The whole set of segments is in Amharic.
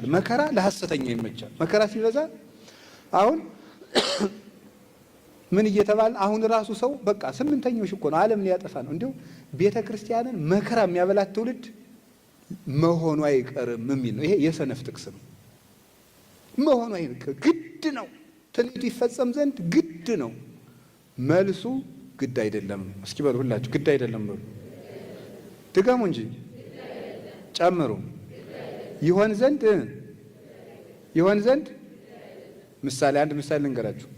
ይመቻል፣ መከራ ለሐሰተኛ ይመቻል። መከራ ሲበዛ አሁን ምን እየተባለ አሁን ራሱ ሰው በቃ ስምንተኛው እኮ ነው ዓለም ሊያጠፋ ነው። እንዲሁ ቤተ ክርስቲያንን መከራ የሚያበላት ትውልድ መሆኑ አይቀርም የሚል ነው። ይሄ የሰነፍ ጥቅስ ነው። መሆኑ አይቀርም፣ ግድ ነው። ትንቢቱ ይፈጸም ዘንድ ግድ ነው። መልሱ ግድ አይደለም። እስኪ በሉ ሁላችሁ ግድ አይደለም በሉ። ድገሙ እንጂ ጨምሩ። ይሆን ዘንድ ምሳሌ አንድ ምሳሌ ልንገራችሁ።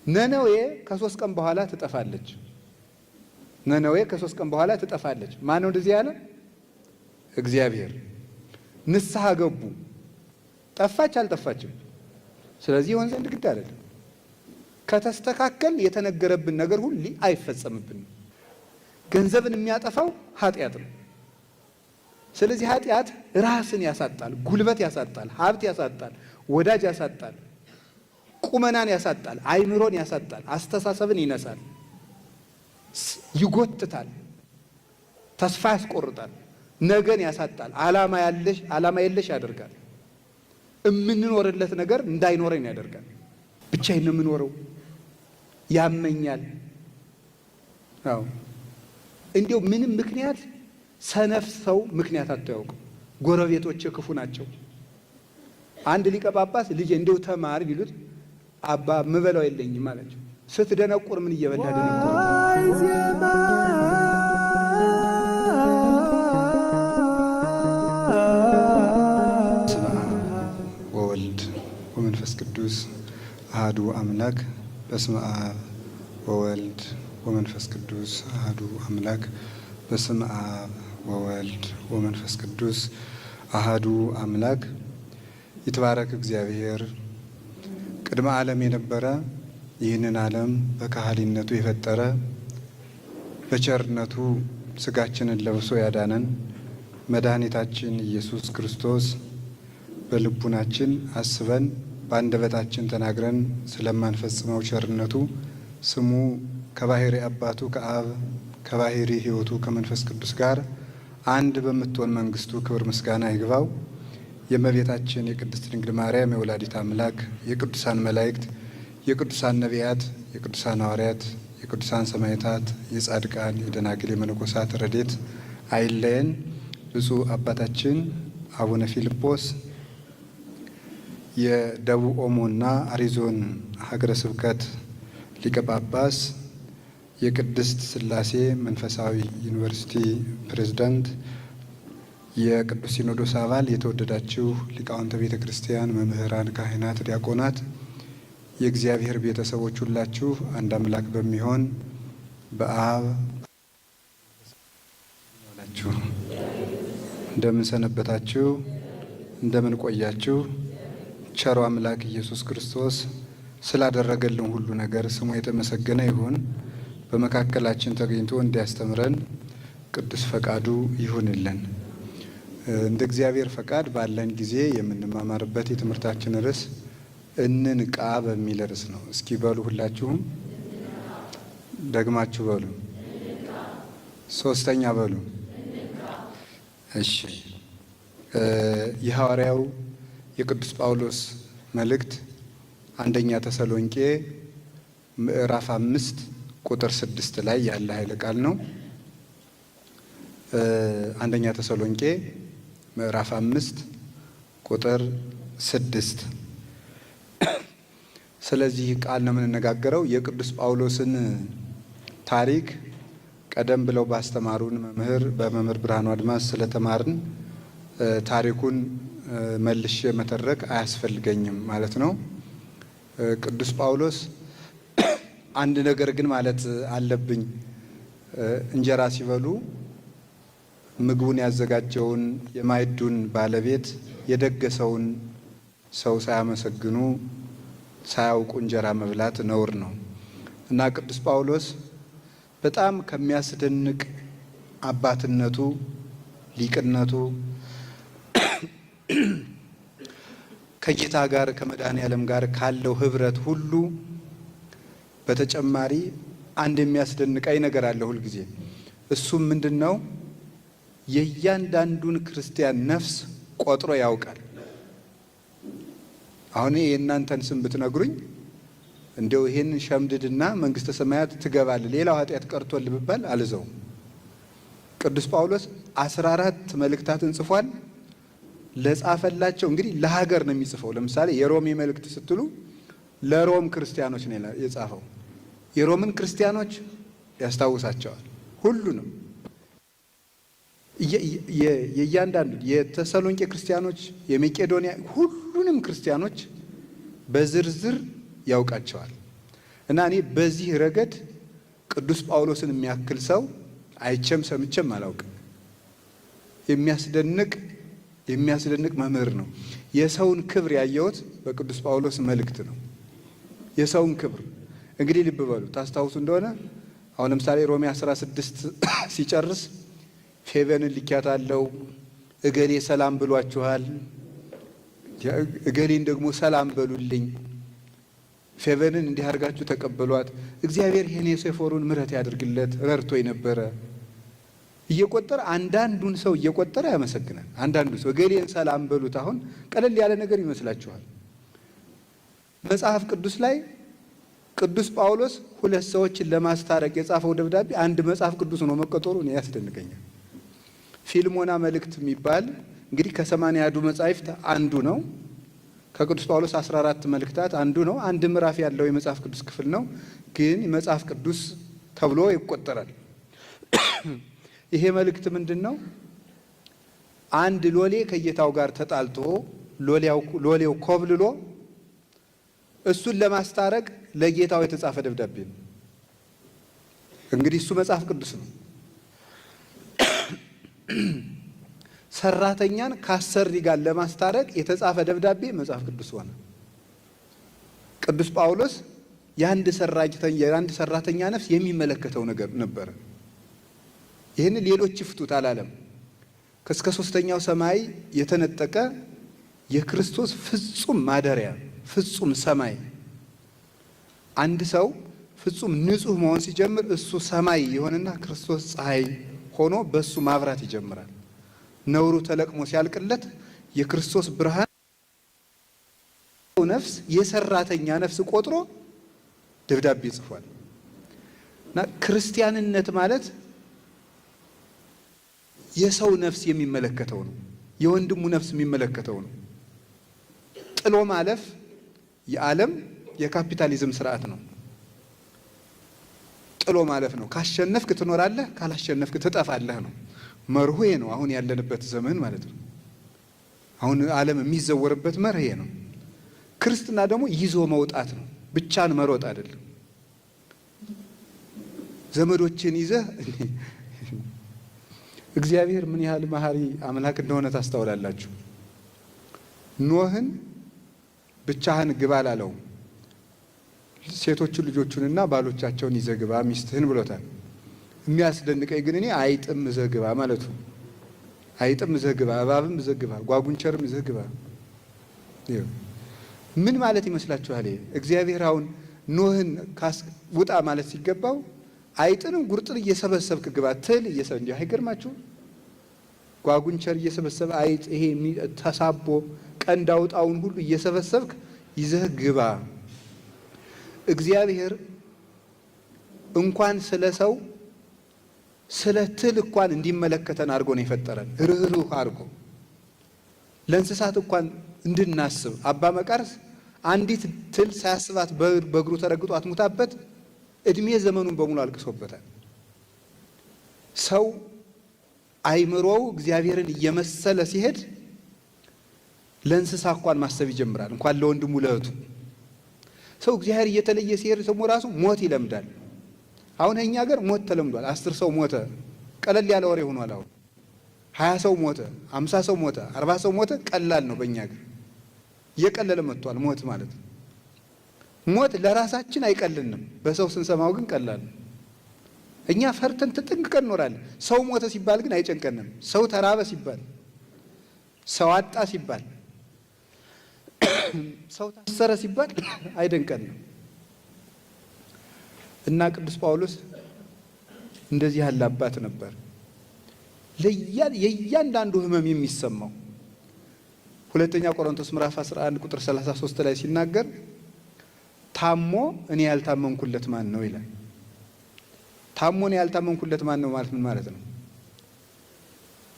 ነነዌ ከ3 ቀን በኋላ ትጠፋለች። ነነዌ ከ3 ቀን በኋላ ትጠፋለች። ማን ነው እንደዚህ ያለ? እግዚአብሔር። ንስሐ ገቡ። ጠፋች አልጠፋችም? ስለዚህ ይሆን ዘንድ ግድ አይደለም። ከተስተካከል የተነገረብን ነገር ሁሉ አይፈጸምብንም። ገንዘብን የሚያጠፋው ኃጢአት ነው። ስለዚህ ኃጢአት ራስን ያሳጣል፣ ጉልበት ያሳጣል፣ ሀብት ያሳጣል፣ ወዳጅ ያሳጣል፣ ቁመናን ያሳጣል፣ አይምሮን ያሳጣል፣ አስተሳሰብን ይነሳል፣ ይጎትታል፣ ተስፋ ያስቆርጣል፣ ነገን ያሳጣል፣ ዓላማ የለሽ ያደርጋል። የምንኖርለት ነገር እንዳይኖረን ያደርጋል። ብቻዬን ነው የምኖረው፣ ያመኛል። አዎ እንዲያው ምንም ምክንያት ሰነፍ ሰው ምክንያት አታውቅም። ጎረቤቶች ክፉ ናቸው። አንድ ሊቀ ጳጳስ ልጄ እንዲያው ተማር ቢሉት አባ ምበላው የለኝም አላቸው። ስትደነቁር ምን እየበላ ደነቁር? በስመ አብ ወወልድ ወመንፈስ ቅዱስ አሐዱ አምላክ። በስመ አብ ወወልድ ወመንፈስ ቅዱስ አሐዱ አምላክ። በስመ አብ ወወልድ ወመንፈስ ቅዱስ አሐዱ አምላክ። ይትባረክ እግዚአብሔር ቅድመ ዓለም የነበረ ይህንን ዓለም በካህሊነቱ የፈጠረ በቸርነቱ ስጋችንን ለብሶ ያዳነን መድኃኒታችን ኢየሱስ ክርስቶስ በልቡናችን አስበን በአንደበታችን ተናግረን ስለማንፈጽመው ቸርነቱ ስሙ ከባሕሪ አባቱ ከአብ ከባሕሪ ሕይወቱ ከመንፈስ ቅዱስ ጋር አንድ በምትሆን መንግስቱ ክብር ምስጋና ይግባው። የእመቤታችን የቅድስት ድንግል ማርያም የወላዲት አምላክ የቅዱሳን መላእክት የቅዱሳን ነቢያት የቅዱሳን ሐዋርያት የቅዱሳን ሰማዕታት የጻድቃን የደናግል የመነኮሳት ረድኤት አይለየን። ብፁዕ አባታችን አቡነ ፊልጶስ የደቡብ ኦሞና አሪዞን ሀገረ ስብከት ሊቀ ጳጳስ፣ የቅድስት ሥላሴ መንፈሳዊ ዩኒቨርሲቲ ፕሬዝዳንት፣ የቅዱስ ሲኖዶስ አባል፣ የተወደዳችሁ ሊቃውንተ ቤተ ክርስቲያን፣ መምህራን፣ ካህናት፣ ዲያቆናት፣ የእግዚአብሔር ቤተሰቦች ሁላችሁ አንድ አምላክ በሚሆን በአብ ናችሁ። እንደምን ሰነበታችሁ? እንደምን ቆያችሁ? ቸሮ አምላክ ኢየሱስ ክርስቶስ ስላደረገልን ሁሉ ነገር ስሙ የተመሰገነ ይሁን። በመካከላችን ተገኝቶ እንዲያስተምረን ቅዱስ ፈቃዱ ይሁንልን። እንደ እግዚአብሔር ፈቃድ ባለን ጊዜ የምንማማርበት የትምህርታችን ርዕስ እንንቃ በሚል ርዕስ ነው። እስኪ በሉ ሁላችሁም ደግማችሁ በሉ። ሶስተኛ በሉ። እሺ። የሐዋርያው የቅዱስ ጳውሎስ መልእክት አንደኛ ተሰሎንቄ ምዕራፍ 5 ቁጥር 6 ላይ ያለ ኃይለ ቃል ነው። አንደኛ ተሰሎንቄ ምዕራፍ 5 ቁጥር 6። ስለዚህ ቃል ነው የምንነጋገረው። የቅዱስ ጳውሎስን ታሪክ ቀደም ብለው ባስተማሩን በመምህር ብርሃኑ አድማስ ስለተማርን ታሪኩን መልሼ መተረክ አያስፈልገኝም ማለት ነው። ቅዱስ ጳውሎስ አንድ ነገር ግን ማለት አለብኝ። እንጀራ ሲበሉ ምግቡን ያዘጋጀውን የማዕዱን ባለቤት የደገሰውን ሰው ሳያመሰግኑ ሳያውቁ እንጀራ መብላት ነውር ነው እና ቅዱስ ጳውሎስ በጣም ከሚያስደንቅ አባትነቱ፣ ሊቅነቱ ከጌታ ጋር ከመድኃኔዓለም ጋር ካለው ህብረት ሁሉ በተጨማሪ አንድ የሚያስደንቀኝ ነገር አለ ሁልጊዜ። እሱም ምንድን ነው? የእያንዳንዱን ክርስቲያን ነፍስ ቆጥሮ ያውቃል። አሁን የእናንተን ስም ብትነግሩኝ እንደው ይሄን ሸምድድና መንግስተ ሰማያት ትገባለህ ሌላው ኃጢአት ቀርቶል ብባል አልዘው። ቅዱስ ጳውሎስ 14 መልእክታትን ጽፏል። ለጻፈላቸው እንግዲህ ለሀገር ነው የሚጽፈው። ለምሳሌ የሮሜ መልእክት ስትሉ ለሮም ክርስቲያኖች ነው የጻፈው። የሮምን ክርስቲያኖች ያስታውሳቸዋል ሁሉንም። የእያንዳንዱ የተሰሎንቄ ክርስቲያኖች፣ የመቄዶንያ ሁሉንም ክርስቲያኖች በዝርዝር ያውቃቸዋል። እና እኔ በዚህ ረገድ ቅዱስ ጳውሎስን የሚያክል ሰው አይቼም ሰምቼም አላውቅም። የሚያስደንቅ መምህር ነው። የሰውን ክብር ያየሁት በቅዱስ ጳውሎስ መልእክት ነው። የሰውን ክብር እንግዲህ ልብ በሉ። ታስታውሱ እንደሆነ አሁን ለምሳሌ ሮሜ 16 ሲጨርስ ፌቨንን ልኪያታለው፣ እገሌ ሰላም ብሏችኋል፣ እገሌን ደግሞ ሰላም በሉልኝ፣ ፌቨንን እንዲህ አድርጋችሁ ተቀበሏት፣ እግዚአብሔር ሄኔሴፎሩን ምሕረት ያድርግለት ረድቶ የነበረ እየቆጠረ አንዳንዱን ሰው እየቆጠረ ያመሰግናል። አንዳንዱ ሰው እገሌን ሰላም በሉት። አሁን ቀለል ያለ ነገር ይመስላችኋል። መጽሐፍ ቅዱስ ላይ ቅዱስ ጳውሎስ 2 ሰዎችን ለማስታረቅ የጻፈው ደብዳቤ አንድ መጽሐፍ ቅዱስ ነው መቆጠሩ ነው ያስደንቀኛል። ፊልሞና መልእክት የሚባል እንግዲህ ከ80 መጻሕፍት አንዱ ነው። ከቅዱስ ጳውሎስ 14 መልእክታት አንዱ ነው። አንድ ምዕራፍ ያለው የመጽሐፍ ቅዱስ ክፍል ነው፣ ግን መጽሐፍ ቅዱስ ተብሎ ይቆጠራል። ይሄ መልእክት ምንድን ነው? አንድ ሎሌ ከጌታው ጋር ተጣልቶ ሎሌው ኮብልሎ እሱን ለማስታረቅ ለጌታው የተጻፈ ደብዳቤ ነው። እንግዲህ እሱ መጽሐፍ ቅዱስ ነው። ሰራተኛን ከአሰሪ ጋር ለማስታረቅ የተጻፈ ደብዳቤ መጽሐፍ ቅዱስ ሆነ። ቅዱስ ጳውሎስ የአንድ ሰራተኛ ነፍስ የሚመለከተው ነገር ነበረ። ይህን ሌሎች ይፍቱት አላለም። እስከ 3ኛው ሰማይ የተነጠቀ የክርስቶስ ፍጹም ማደሪያ ፍጹም ሰማይ። አንድ ሰው ፍጹም ንጹህ መሆን ሲጀምር እሱ ሰማይ የሆነና ክርስቶስ ፀሐይ ሆኖ በሱ ማብራት ይጀምራል። ነውሩ ተለቅሞ ሲያልቅለት የክርስቶስ ብርሃን ነፍስ የሰራተኛ ነፍስ ቆጥሮ ደብዳቤ ጽፏል። እና ክርስቲያንነት ማለት የሰው ነፍስ የሚመለከተው ነው። የወንድሙ ነፍስ የሚመለከተው ነው። ጥሎ ማለፍ የዓለም የካፒታሊዝም ስርዓት ነው። ጥሎ ማለፍ ነው። ካሸነፍክ ትኖራለህ፣ ካላሸነፍክ ትጠፋለህ ነው መርሁ። ነው አሁን ያለንበት ዘመን ማለት ነው። አሁን ዓለም የሚዘወርበት መርህ ነው። ክርስትና ደግሞ ይዞ መውጣት ነው፣ ብቻን መሮጥ አይደለም። ዘመዶችን ይዘህ እግዚአብሔር ምን ያህል መሐሪ አምላክ እንደሆነ ታስተውላላችሁ። ኖህን ብቻህን ግባ አላለውም። ሴቶቹን ልጆቹንና ባሎቻቸውን ይዘህ ግባ ሚስትህን ብሎታል። የሚያስደንቀኝ ግን እኔ አይጥም ይዘህ ግባ ማለቱ። አይጥም ይዘህ ግባ፣ እባብም ይዘህ ግባ፣ ጓጉንቸርም ይዘህ ግባ ምን ማለት ይመስላችኋል? እግዚአብሔር አሁን ኖህን ውጣ ማለት ሲገባው አይጥንም ጉርጥን እየሰበሰብክ ግባ ትል እንጂ አይገርማችሁ? ጓጉንቸር እየሰበሰበ አይጥ ይሄ ተሳቦ ቀንድ አውጣውን ሁሉ እየሰበሰብክ ይዘህ ግባ። እግዚአብሔር እንኳን ስለ ሰው ስለ ትል እንኳን እንዲመለከተን አድርጎ ነው የፈጠረን። ርህሩህ አድርጎ ለእንስሳት እንኳን እንድናስብ። አባ መቃርስ አንዲት ትል ሳያስባት በእግሩ ተረግጦ አትሙታበት እድሜ ዘመኑን በሙሉ አልቅሶበታል። ሰው አይምሮው እግዚአብሔርን እየመሰለ ሲሄድ ለእንስሳ እንኳን ማሰብ ይጀምራል፣ እንኳን ለወንድሙ ለእህቱ። ሰው እግዚአብሔር እየተለየ ሲሄድ ሰው ራሱ ሞት ይለምዳል። አሁን እኛ ሀገር ሞት ተለምዷል። 10 ሰው ሞተ ቀለል ያለ ወሬ ሆኗል። አሁን 20 ሰው ሞተ፣ 50 ሰው ሞተ፣ 40 ሰው ሞተ ቀላል ነው። በእኛ ሀገር እየቀለለ መጥቷል ሞት ማለት ነው። ሞት ለራሳችን አይቀልንም፣ በሰው ስንሰማው ግን ቀላል ነው። እኛ ፈርተን ተጠንቅቀን እንኖራለን። ሰው ሞተ ሲባል ግን አይጨንቀንም። ሰው ተራበ ሲባል፣ ሰው አጣ ሲባል፣ ሰው ታሰረ ሲባል አይደንቀንም። እና ቅዱስ ጳውሎስ እንደዚህ ያለ አባት ነበር። የእያንዳንዱ ሕመም የሚሰማው ሁለተኛ ቆሮንቶስ ምዕራፍ 11 ቁጥር 33 ላይ ሲናገር ታሞ እኔ ያልታመንኩለት ማን ነው ይላል። ታሞ እኔ ያልታመንኩለት ማን ነው ማለት ምን ማለት ነው?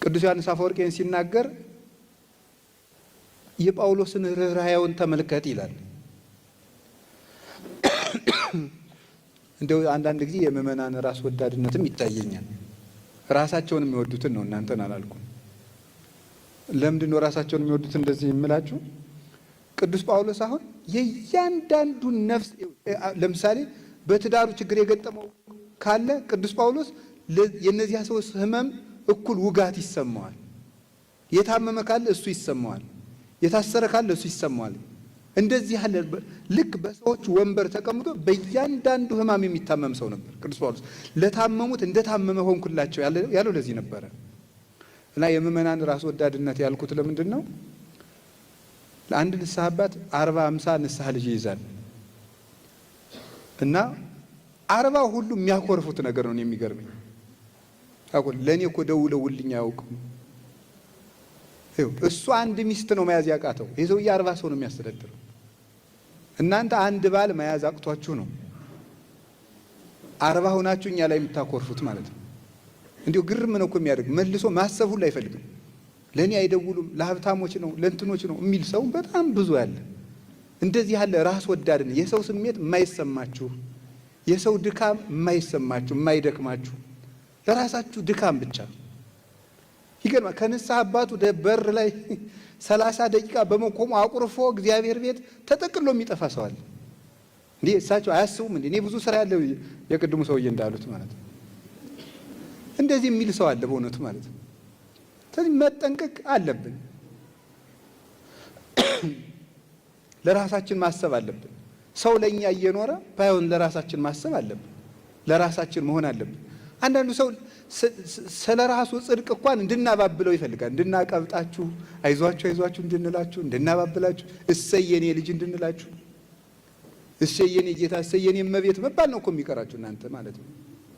ቅዱስ ዮሐንስ አፈወርቅ ሲናገር የጳውሎስን ርኅራኄውን ተመልከት ይላል። እንደው አንዳንድ ጊዜ የምእመናን ራስ ወዳድነትም ይታየኛል። ራሳቸውን የሚወዱትን ነው፣ እናንተን አላልኩም። ለምንድን ነው ራሳቸውን የሚወዱት እንደዚህ የምላችሁ? ቅዱስ ጳውሎስ አሁን የእያንዳንዱን ነፍስ ለምሳሌ በትዳሩ ችግር የገጠመው ካለ ቅዱስ ጳውሎስ የእነዚያ ሰዎች ሕመም እኩል ውጋት ይሰማዋል። የታመመ ካለ እሱ ይሰማዋል፣ የታሰረ ካለ እሱ ይሰማዋል። እንደዚህ ያለ ልክ በሰዎች ወንበር ተቀምጦ በእያንዳንዱ ሕማም የሚታመም ሰው ነበር ቅዱስ ጳውሎስ። ለታመሙት እንደታመመ ሆንኩላቸው ያለው ለዚህ ነበረ። እና የምእመናን ራስ ወዳድነት ያልኩት ለምንድን ነው? ለአንድ ንስሐ አባት 40-50 ንስሐ ልጅ ይይዛል እና 40 ሁሉ የሚያኮርፉት ነገር ነው የሚገርመኝ። አቆል ለኔ እኮ ደውለውልኝ አያውቅም። እሱ አንድ ሚስት ነው መያዝ ያቃተው። ይሄ ሰውዬ 40 ሰው ነው የሚያስተዳድረው። እናንተ አንድ ባል መያዝ አቅቷችሁ ነው 40 ሆናችሁ እኛ ላይ የምታኮርፉት ማለት ነው። እንዲሁ ግርም ነው እኮ የሚያደርግ። መልሶ ማሰብ ሁሉ አይፈልግም። ለኔ አይደውሉም፣ ለሀብታሞች ነው ለእንትኖች ነው የሚል ሰው በጣም ብዙ ያለ። እንደዚህ ያለ ራስ ወዳድን የሰው ስሜት የማይሰማችሁ፣ የሰው ድካም የማይሰማችሁ፣ የማይደክማችሁ ለራሳችሁ ድካም ብቻ ይገርማል። ከንስሐ አባቱ በር ላይ 30 ደቂቃ በመቆሙ አቁርፎ እግዚአብሔር ቤት ተጠቅሎ የሚጠፋ ሰው አለ። እንዴ እሳቸው አያስቡም እንዴ? እኔ ብዙ ስራ ያለው የቅድሙ ሰውዬ እንዳሉት ማለት ነው። እንደዚህ የሚል ሰው አለ በእውነቱ ማለት ነው። ስለዚህ መጠንቀቅ አለብን። ለራሳችን ማሰብ አለብን። ሰው ለኛ እየኖረ ባይሆን ለራሳችን ማሰብ አለብን። ለራሳችን መሆን አለብን። አንዳንዱ ሰው ስለ ራሱ ጽድቅ እንኳን እንድናባብለው ይፈልጋል። እንድናቀብጣችሁ፣ አይዟችሁ አይዟችሁ እንድንላችሁ፣ እንድናባብላችሁ፣ እሰየኔ ልጅ እንድንላችሁ፣ እሰየኔ ጌታ፣ እሰየኔ እመቤት መባል ነው እኮ የሚቀራችሁ እናንተ ማለት ነው።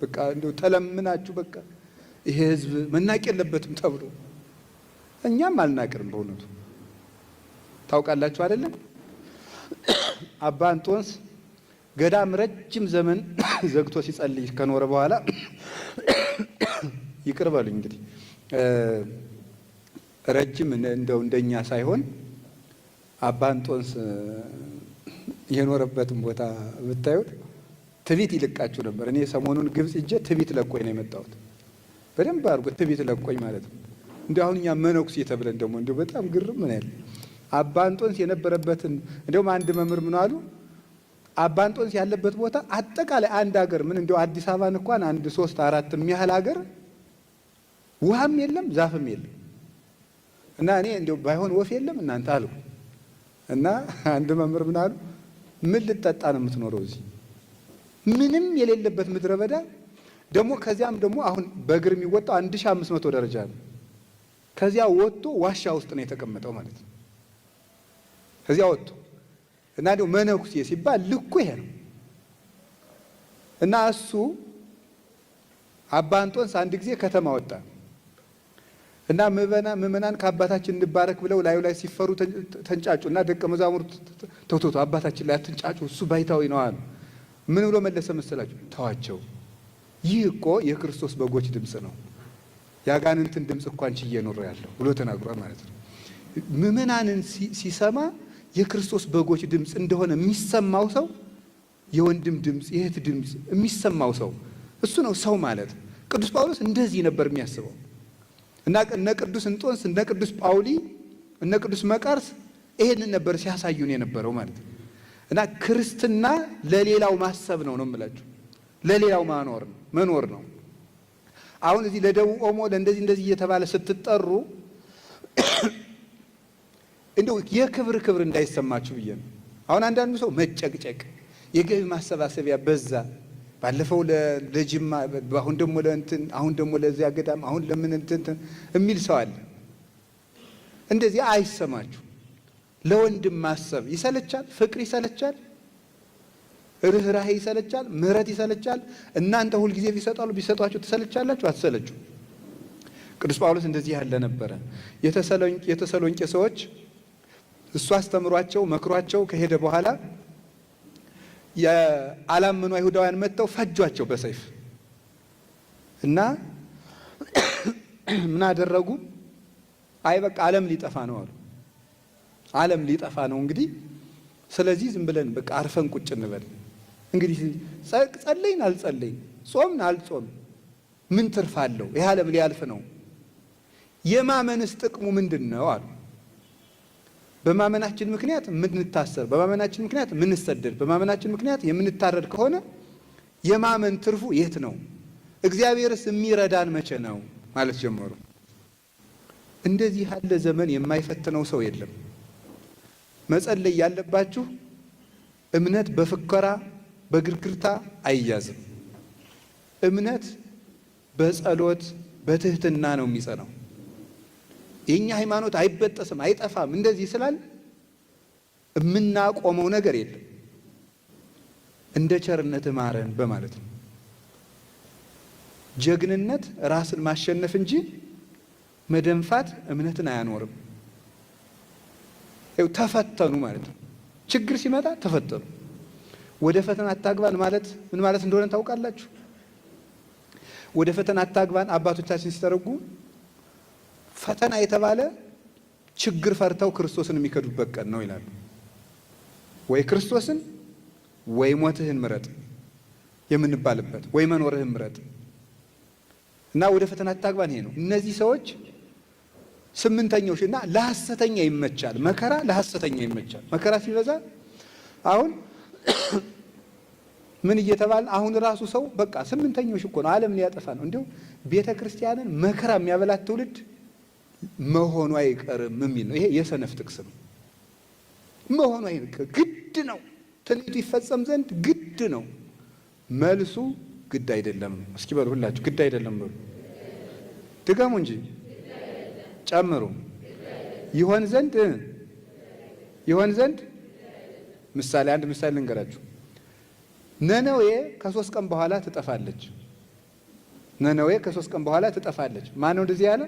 በቃ እንደው ተለምናችሁ በቃ ይሄ ህዝብ መናቅ የለበትም ተብሎ እኛም አልናቅርም። በእውነቱ ታውቃላችሁ አይደለም? አባ እንጦንስ ገዳም ረጅም ዘመን ዘግቶ ሲጸልይ ከኖረ በኋላ ይቅር በሉኝ እንግዲህ ረጅም እንደው እንደኛ ሳይሆን አባ እንጦንስ የኖረበትን ቦታ ብታዩት ትቢት ይልቃችሁ ነበር። እኔ ሰሞኑን ግብጽ እጄ ትቢት ለቆኝ ነው የመጣሁት። በደንብ አድርጎ ትቢት ለቆኝ ማለት ነው። እንዲሁ አሁን እኛ መነኩሴ ተብለን ደግሞ እንዲሁ በጣም ግርም ምን ያለ አባ እንጦንስ የነበረበትን እንዲሁም አንድ መምህር ምን አሉ፣ አባ እንጦንስ ያለበት ቦታ አጠቃላይ አንድ ሀገር ምን እንዲሁ አዲስ አበባን እንኳን 1 3 4 የሚያህል ሀገር ውሃም የለም ዛፍም የለም እና እኔ እንዲሁ ባይሆን ወፍ የለም እናንተ አሉ እና አንድ መምህር ምን አሉ፣ ምን ልጠጣ ነው የምትኖረው እዚህ ምንም የሌለበት ምድረ በዳ ደግሞ ከዚያም ደግሞ አሁን በእግር የሚወጣው 1500 ደረጃ ነው። ከዚያ ወጥቶ ዋሻ ውስጥ ነው የተቀመጠው ማለት ነው። ከዚያ ወጥቶ እና ደግሞ መነኩሴ ሲባል ልኩ ይሄ ነው እና እሱ አባ እንጦንስ አንድ ጊዜ ከተማ ወጣ እና ምእመናን ከአባታችን እንባረክ ብለው ላዩ ላይ ሲፈሩ ተንጫጩ እና ደቀ መዛሙርት ተውቶቶ አባታችን ላይ አትንጫጩ እሱ ባይታዊ ነው አሉ። ምን ብሎ መለሰ መሰላችሁ? ተዋቸው፣ ይህ እኮ የክርስቶስ በጎች ድምፅ ነው፣ ያጋንንትን ድምፅ እንኳን ችዬ ኖር ያለው ብሎ ተናግሯል ማለት ነው። ምእመናንን ሲሰማ የክርስቶስ በጎች ድምፅ እንደሆነ የሚሰማው ሰው የወንድም ድምፅ የእህት ድምፅ የሚሰማው ሰው እሱ ነው ሰው ማለት። ቅዱስ ጳውሎስ እንደዚህ ነበር የሚያስበው እና እነ ቅዱስ እንጦንስ እነ ቅዱስ ጳውሊ እነ ቅዱስ መቃርስ ይሄንን ነበር ሲያሳዩን የነበረው ማለት ነው። እና ክርስትና ለሌላው ማሰብ ነው የምላችሁ፣ ለሌላው መኖር ነው። አሁን እዚህ ለደቡብ ኦሞ ለእንደዚህ እንደዚህ እየተባለ ስትጠሩ እንደው የክብር እንዳይሰማችሁ ብዬ ነው። አሁን አንዳንዱ ሰው መጨቅጨቅ የገቢ ማሰባሰቢያ በዛ፣ ባለፈው ለጅማ አሁን ደግሞ ለእንትን አሁን ደግሞ ለዚያ ገዳም አሁን ለምን እንትን የሚል ሰው አለ። እንደዚህ አይሰማችሁ። ለወንድም ማሰብ ይሰለቻል፣ ፍቅር ይሰለቻል፣ ርህራሄ ይሰለቻል፣ ምህረት ይሰለቻል። እናንተ ሁልጊዜ ቢሰጧችሁ ትሰለቻላችሁ? አትሰለችሁ? ቅዱስ ጳውሎስ እንደዚህ ያለ ነበረ። የተሰሎንቄ ሰዎች እሱ አስተምሯቸው መክሯቸው ከሄደ በኋላ የአላመኑ አይሁዳውያን መጥተው ፈጇቸው በሰይፍ እና ምን አደረጉ? አይ በቃ ዓለም ሊጠፋ ነው አሉ። ዓለም ሊጠፋ ነው እንግዲህ፣ ስለዚህ ዝም ብለን በቃ አርፈን ቁጭ እንበል። እንግዲህ ጸለይን አልጸለይን፣ ጾምን አልጾም ምን ትርፍ አለው? ይህ ዓለም ሊያልፍ ነው። የማመንስ ጥቅሙ ምንድን ነው አሉ። በማመናችን ምክንያት የምንታሰር፣ በማመናችን ምክንያት የምንሰደድ፣ በማመናችን ምክንያት የምንታረድ ከሆነ የማመን ትርፉ የት ነው? እግዚአብሔርስ የሚረዳን መቼ ነው ማለት ጀመሩ። እንደዚህ ያለ ዘመን የማይፈትነው ሰው የለም። መጸለይ ያለባችሁ እምነት በፍከራ በግርግርታ አይያዝም። እምነት በጸሎት በትህትና ነው የሚጸናው። የኛ ሃይማኖት አይበጠስም አይጠፋም እንደዚህ ስላል የምናቆመው ነገር የለም። እንደ ቸርነት ማረን በማለት ነው። ጀግንነት ራስን ማሸነፍ እንጂ መደንፋት እምነትን አያኖርም። ተፈተኑ ማለት ነው። ችግር ሲመጣ ተፈተኑ። ወደ ፈተና አታግባን ማለት ምን ማለት እንደሆነ ታውቃላችሁ? ወደ ፈተና አታግባን አባቶቻችን ሲተረጉ ፈተና የተባለ ችግር ፈርተው ክርስቶስን የሚከዱበት ቀን ነው ይላሉ። ወይ ክርስቶስን ወይ ሞትህን ምረጥ የምንባልበት፣ ወይ መኖርህን ምረጥ እና ወደ ፈተና አታግባን ይሄ ነው። እነዚህ ሰዎች ስምንተኞች እና ለሐሰተኛ ይመቻል። መከራ ለሐሰተኛ ይመቻል። መከራ ሲበዛ አሁን ምን እየተባለ አሁን ራሱ ሰው በቃ ስምንተኞች እኮ ነው ዓለም ሊያጠፋ ነው። እንዲሁ ቤተ ክርስቲያንን መከራ የሚያበላት ትውልድ መሆኑ አይቀርም የሚል ነው። ይሄ የሰነፍ ጥቅስ ነው። መሆኑ አይቀርም፣ ግድ ነው። ትንቢቱ ይፈጸም ዘንድ ግድ ነው። መልሱ ግድ አይደለም። እስኪ በሉ ሁላችሁ ግድ አይደለም በሉ። ድገሙ እንጂ ጨምሩ። ይሆን ዘንድ ምሳሌ አንድ ምሳሌ ልንገራችሁ። ነነዌ ከ3 ቀን በኋላ ትጠፋለች። ነነዌ ከ3 ቀን በኋላ ትጠፋለች። ማን ነው እንደዚህ ያለ?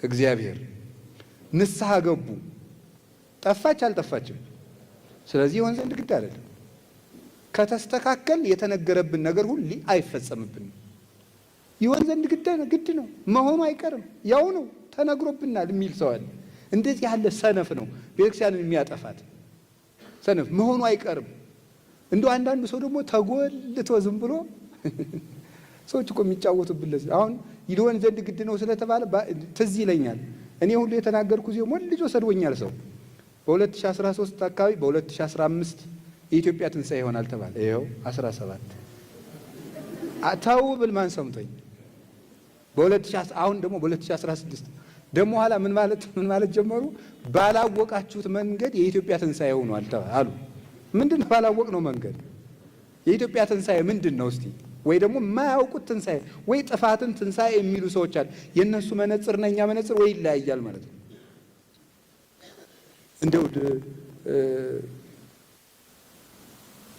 እግዚአብሔር። ንስሐ ገቡ። ጠፋች አልጠፋችም? ስለዚህ ይሆን ዘንድ ግድ አይደለም። ከተስተካከል የተነገረብን ነገር ሁሉ አይፈጸምብንም። ይሆን ዘንድ ግድ ነው። መሆኑ አይቀርም፣ ያው ነው ተነግሮብናል የሚል ሰው አለ። እንደዚህ ያለ ሰነፍ ነው ቤተክርስቲያንን የሚያጠፋት። ሰነፍ መሆኑ አይቀርም። እንደው አንዳንዱ ሰው ደግሞ ተጎልቶ ዝም ብሎ ሰዎች እኮ የሚጫወቱብለት አሁን ይሆን ዘንድ ግድ ነው ስለተባለ ትዝ ይለኛል። እኔ ሁሉ የተናገርኩ ሲሆን ወልጆ ሰድቦኛል ሰው። በ2013 አካባቢ በ2015 የኢትዮጵያ ትንሣኤ ይሆናል ተባለ። ይኸው 17 አታው ብል ማን ሰምቶኝ አሁን ደግሞ በ2016 ደግሞ ኋላ ምን ማለት ጀመሩ? ባላወቃችሁት መንገድ የኢትዮጵያ ትንሣኤ ሆኗል አሉ። ምንድን ነው ባላወቅነው መንገድ? የኢትዮጵያ ትንሣኤ ምንድን ነው እስቲ? ወይ ደግሞ የማያውቁት ትንሣኤ ወይ ጥፋትን ትንሣኤ የሚሉ ሰዎች አሉ። የእነሱ መነጽርና እኛ መነጽር ወይ ይለያያል ማለት ነው። እንደው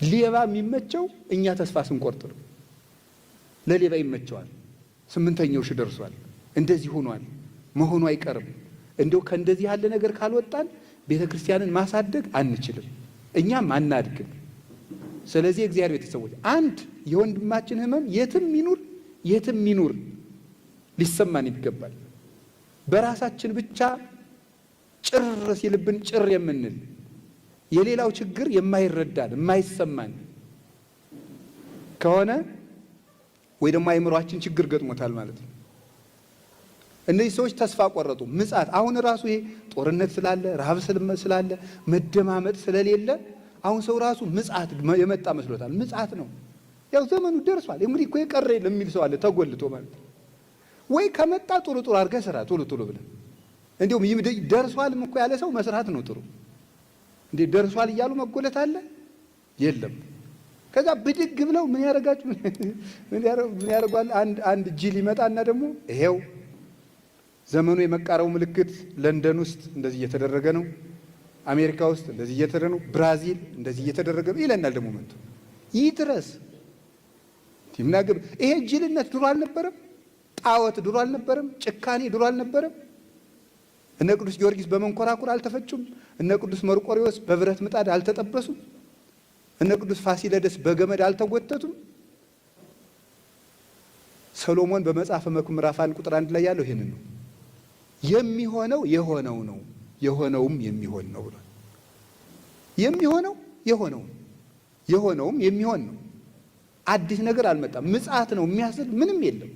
ሌባ የሚመቸው እኛ ተስፋ ስንቆርጥ ነው። ለሌባ ይመቸዋል። 8ኛው ሺህ ደርሷል፣ እንደዚህ ሆኗል፣ መሆኑ አይቀርም። እንደው ከእንደዚህ ያለ ነገር ካልወጣን ቤተ ክርስቲያንን ማሳደግ አንችልም፣ እኛም አናድግም። ስለዚህ እግዚአብሔር ቤተሰቦች አንድ የወንድማችን ሕመም የትም ይኑር ሊሰማን ይገባል። በራሳችን ብቻ ጭር ሲልብን ጭር የምንል የሌላው ችግር የማይረዳን የማይሰማን ከሆነ ወይ ደግሞ አይምሯችን ችግር ገጥሞታል ማለት ነው። እነዚህ ሰዎች ተስፋ ቆረጡ። ምጽአት አሁን ራሱ ይሄ ጦርነት ስላለ ረሃብ ስላለ መደማመጥ ስለሌለ አሁን ሰው ራሱ ምጽአት የመጣ መስሎታል። ምጽአት ነው ያው ዘመኑ ደርሷል። እንግዲህ እኮ የቀረ የለም የሚል ሰው አለ ተጎልቶ ማለት ነው። ወይ ከመጣ ጥሩ አድርገህ ስራ ቶሎ ብለህ እንዲሁም ደርሷልም እኮ ያለ ሰው መስራት ነው ጥሩ። እንዴ ደርሷል እያሉ መጎለት አለ የለም። ከዛ ብድግ ብለው ምን ያደርጓል? አንድ ጅል ይመጣና ደግሞ ይሄው ዘመኑ የመቃረቡ ምልክት ለንደን ውስጥ እንደዚህ እየተደረገ ነው፣ አሜሪካ ውስጥ እንደዚህ እየተደረገ ነው፣ ብራዚል እንደዚህ እየተደረገ ነው ይለናል። ደግሞ መጥቶ ይድረስ ይምናገብ። ይሄ ጅልነት ድሮ አልነበረም? ጣዖት ድሮ አልነበረም? ጭካኔ ድሮ አልነበረም? እነ ቅዱስ ጊዮርጊስ በመንኮራኩር አልተፈጩም? እነ ቅዱስ መርቆሬዎስ በብረት ምጣድ አልተጠበሱም? እነ ቅዱስ ፋሲለደስ በገመድ አልተጎተቱም? ሰሎሞን በመጽሐፈ መክብብ ምዕራፍ 1 ቁጥር 1 ላይ ያለው ይሄንን ነው። የሚሆነው የሆነው ነው፣ የሆነውም የሚሆን ነው ብሏል። የሚሆነው የሆነው የሆነውም የሚሆን ነው። አዲስ ነገር አልመጣም። ምጽአት ነው የሚያስል ምንም የለም።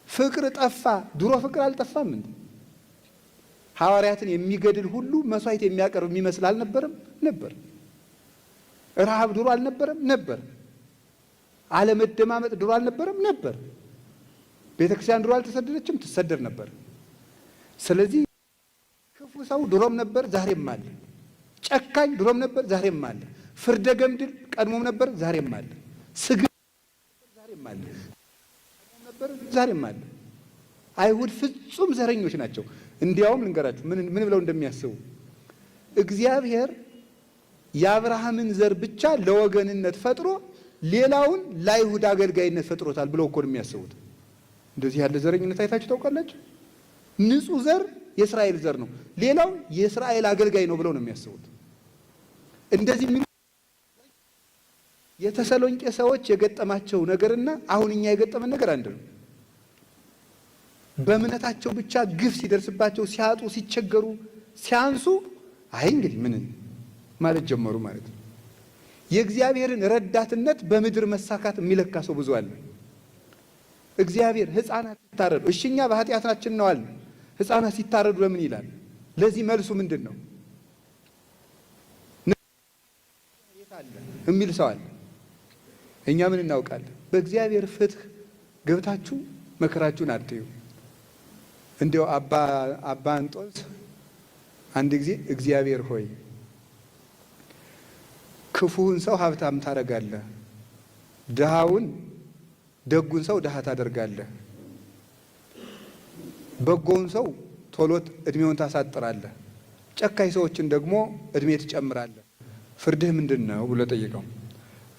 ፍቅር ጠፋ። ድሮ ፍቅር አልጠፋም እንዴ? ሐዋርያትን የሚገድል ሁሉ መስዋዕት የሚያቀርብ የሚመስል አልነበረም? ነበር። ረሃብ ድሮ አልነበረም? ነበር። አለመደማመጥ ድሮ አልነበረም? ነበር። ቤተክርስቲያን ድሮ አልተሰደደችም? ትሰደድ ነበር። ስለዚህ ክፉ ሰው ድሮም ነበር፣ ዛሬም አለ። ጨካኝ ድሮም ነበር፣ ዛሬም አለ። ፍርደ ገምድል ቀድሞም ነበር፣ ዛሬም አለ። ስግብ ዛሬም አለ፣ ነበር፣ ዛሬም አለ። አይሁድ ፍጹም ዘረኞች ናቸው። እንዲያውም ልንገራችሁ ምን ብለው እንደሚያስቡ እግዚአብሔር የአብርሃምን ዘር ብቻ ለወገንነት ፈጥሮ ሌላውን ለአይሁድ አገልጋይነት ፈጥሮታል ብለው እኮ ነው የሚያስቡት። እንደዚህ ያለ ዘረኝነት አይታችሁ ታውቃላችሁ? ንጹሕ ዘር የእስራኤል ዘር ነው፣ ሌላው የእስራኤል አገልጋይ ነው ብለው ነው የሚያስቡት። እንደዚህ የተሰሎንቄ ሰዎች የገጠማቸው ነገርና አሁን እኛ የገጠመን ነገር አንድ ነው። በእምነታቸው ብቻ ግፍ ሲደርስባቸው፣ ሲያጡ፣ ሲቸገሩ፣ ሲያንሱ አይ እንግዲህ ምን ማለት ጀመሩ ማለት ነው። የእግዚአብሔርን ረዳትነት በምድር መሳካት የሚለካ ሰው ብዙ አለ። እግዚአብሔር ሕፃናት ሲታረዱ እሺኛ በኃጢአታችን ነው አለ። ሕፃናት ሲታረዱ ለምን ይላል? ለዚህ መልሱ ምንድን ነው የሚል ሰው አለ። እኛ ምን እናውቃለን? በእግዚአብሔር ፍትህ ገብታችሁ መከራችሁን አትዩ። እንዲያው አባ እንጦንስ አንድ ጊዜ እግዚአብሔር ሆይ ክፉውን ሰው ሀብታም ታደርጋለህ፣ ደጉን ሰው ድሃ ታደርጋለህ፣ በጎውን ሰው ቶሎት እድሜውን ታሳጥራለህ፣ ጨካኝ ሰዎችን ደግሞ እድሜ ትጨምራለህ። ፍርድህ ምንድን ነው ብሎ ጠይቀው።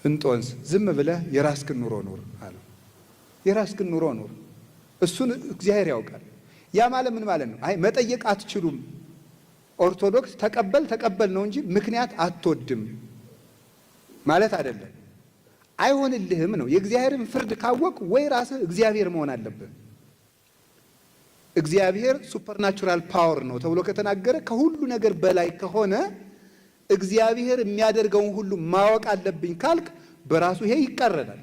እንጦንስ ዝም ብለህ የራስህን ኑሮ ኑር አለው። የራስህን ኑሮ ኑር፣ እሱን እግዚአብሔር ያውቃል። ያ ማለት ምን ማለት ነው? አይ መጠየቅ አትችሉም። ኦርቶዶክስ ተቀበል ነው እንጂ ምክንያት አትወድም ማለት አይደለም። አይሆንልህም ነው። የእግዚአብሔርን ፍርድ ካወቅ ወይ ራስህ እግዚአብሔር መሆን አለብህ። እግዚአብሔር ሱፐርናቹራል ፓወር ነው ተብሎ ከተናገረ ከሁሉ ነገር በላይ ከሆነ እግዚአብሔር የሚያደርገውን ሁሉ ማወቅ አለብኝ ካልክ በራሱ ይሄ ይቃረናል።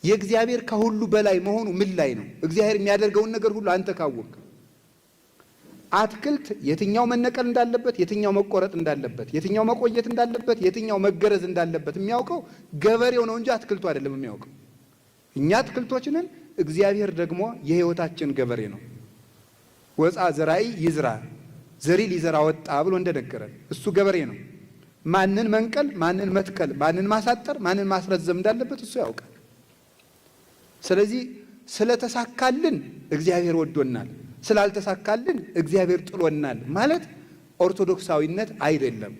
የእግዚአብሔር ከሁሉ በላይ መሆኑ ምን ላይ ነው? እግዚአብሔር የሚያደርገውን ነገር ሁሉ አንተ ካወቅ። አትክልት የትኛው መነቀል እንዳለበት፣ የትኛው መቆረጥ እንዳለበት፣ የትኛው መቆየት እንዳለበት፣ የትኛው መገረዝ እንዳለበት የሚያውቀው ገበሬው ነው እንጂ አትክልቱ አይደለም የሚያውቀው። እኛ አትክልቶች ነን፣ እግዚአብሔር ደግሞ የሕይወታችን ገበሬ ነው። ወፃ ዘራኢ ይዝራ፣ ዘሪ ሊዘራ ወጣ ብሎ እንደነገረን እሱ ገበሬ ነው። ማንን መንቀል፣ ማንን መትከል፣ ማንን ማሳጠር፣ ማንን ማስረዘም እንዳለበት እሱ ያውቃል። ስለዚህ ስለተሳካልን እግዚአብሔር ወዶናል፣ ስላልተሳካልን እግዚአብሔር ጥሎናል ማለት ኦርቶዶክሳዊነት አይደለም።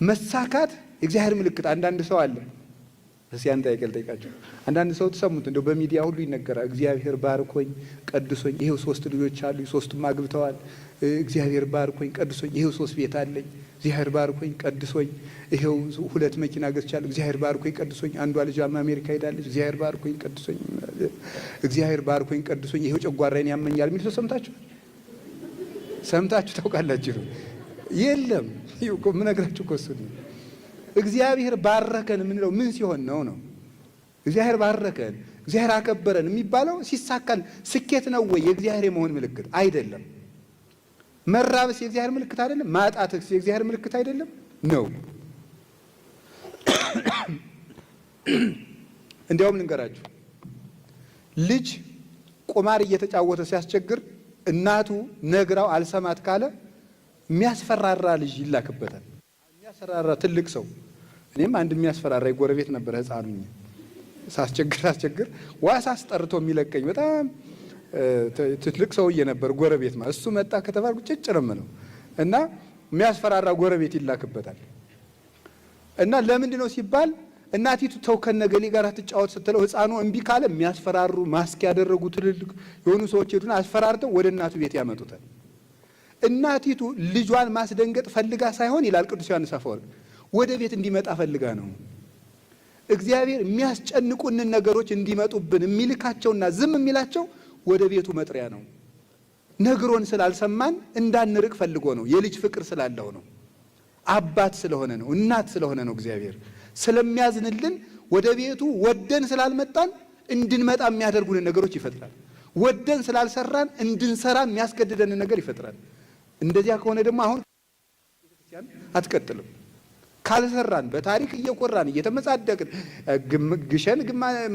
መሳካት የእግዚአብሔር ምልክት። አንዳንድ ሰው አለ እስኪ ጠይቃቸው። አንዳንድ ሰው ተሰሙት እንደው በሚዲያ ሁሉ ይነገራል። እግዚአብሔር ባርኮኝ ቀድሶኝ ይሄው 3 ልጆች አሉ፣ 3ቱም አግብተዋል። እግዚአብሔር ባርኮኝ ቀድሶኝ ይሄው 3 ቤት አለኝ። እግዚአብሔር ባርኮኝ ቀድሶኝ ይሄው 2 መኪና ገዝቻለሁ። እግዚአብሔር ባርኮኝ ቀድሶኝ አንዷ ልጅም አሜሪካ ሄዳለች። እግዚአብሔር ባርኮኝ ቀድሶኝ፣ እግዚአብሔር ባርኮኝ ቀድሶኝ ይሄው ጨጓራዬን ያመኛል የሚል ሰው ሰምታችሁ ታውቃላችሁ? የለም። ይሄው እኮ የምነግራችሁ እኮ እሱን ነው። እግዚአብሔር ባረከን የምንለው ምን ሲሆን ነው? እግዚአብሔር ባረከን፣ እግዚአብሔር አከበረን የሚባለው ሲሳካል። ስኬት ነው ወይ የእግዚአብሔር የመሆን ምልክት? አይደለም። መራብስ የእግዚአብሔር ምልክት አይደለም? ማጣትስ የእግዚአብሔር ምልክት አይደለም? ነው። እንዲያውም ልንገራችሁ፣ ልጅ ቁማር እየተጫወተ ሲያስቸግር እናቱ ነግራው አልሰማት ካለ የሚያስፈራራ ልጅ ይላክበታል። የሚያስፈራራ ትልቅ ሰው። እኔም አንድ የሚያስፈራራ ጎረቤት ነበር። ሕፃኑኝ ሳስቸግር ዋሳ አስጠርቶ የሚለቀኝ በጣም ትልቅ ሰውዬ ነበር ጎረቤት ማለት። እሱ መጣ ከተባልኩ ጭጭርም ነው እና የሚያስፈራራ ጎረቤት ይላክበታል። እና ለምንድን ነው ሲባል እናቲቱ ተው ከነገሌ ጋር ትጫወት ስትለው ሕፃኑ እምቢ ካለ የሚያስፈራሩ ማስክ ያደረጉ ትልልቅ የሆኑ ሰዎች ሄዱና አስፈራርተው ወደ እናቱ ቤት ያመጡታል። እናቲቱ ልጇን ማስደንገጥ ፈልጋ ሳይሆን ይላል ቅዱስ ዮሐንስ አፈወርቅ፣ ወደ ቤት እንዲመጣ ፈልጋ ነው። እግዚአብሔር የሚያስጨንቁንን ነገሮች እንዲመጡብን የሚልካቸውና ዝም የሚላቸው ወደ ቤቱ መጥሪያ ነው። ነግሮን ስላልሰማን እንዳንርቅ ፈልጎ ነው። የልጅ ፍቅር ስላለው ነው። አባት ስለሆነ ነው። እናት ስለሆነ ነው። እግዚአብሔር ስለሚያዝንልን ወደ ቤቱ ወደን ስላልመጣን እንድንመጣ የሚያደርጉንን ነገሮች ይፈጥራል። ወደን ስላልሰራን እንድንሰራ የሚያስገድደን ነገር ይፈጥራል። እንደዚያ ከሆነ ደግሞ አሁን ቤተክርስቲያን አትቀጥልም። ካልሰራን በታሪክ እየኮራን እየተመጻደቅን ግሸን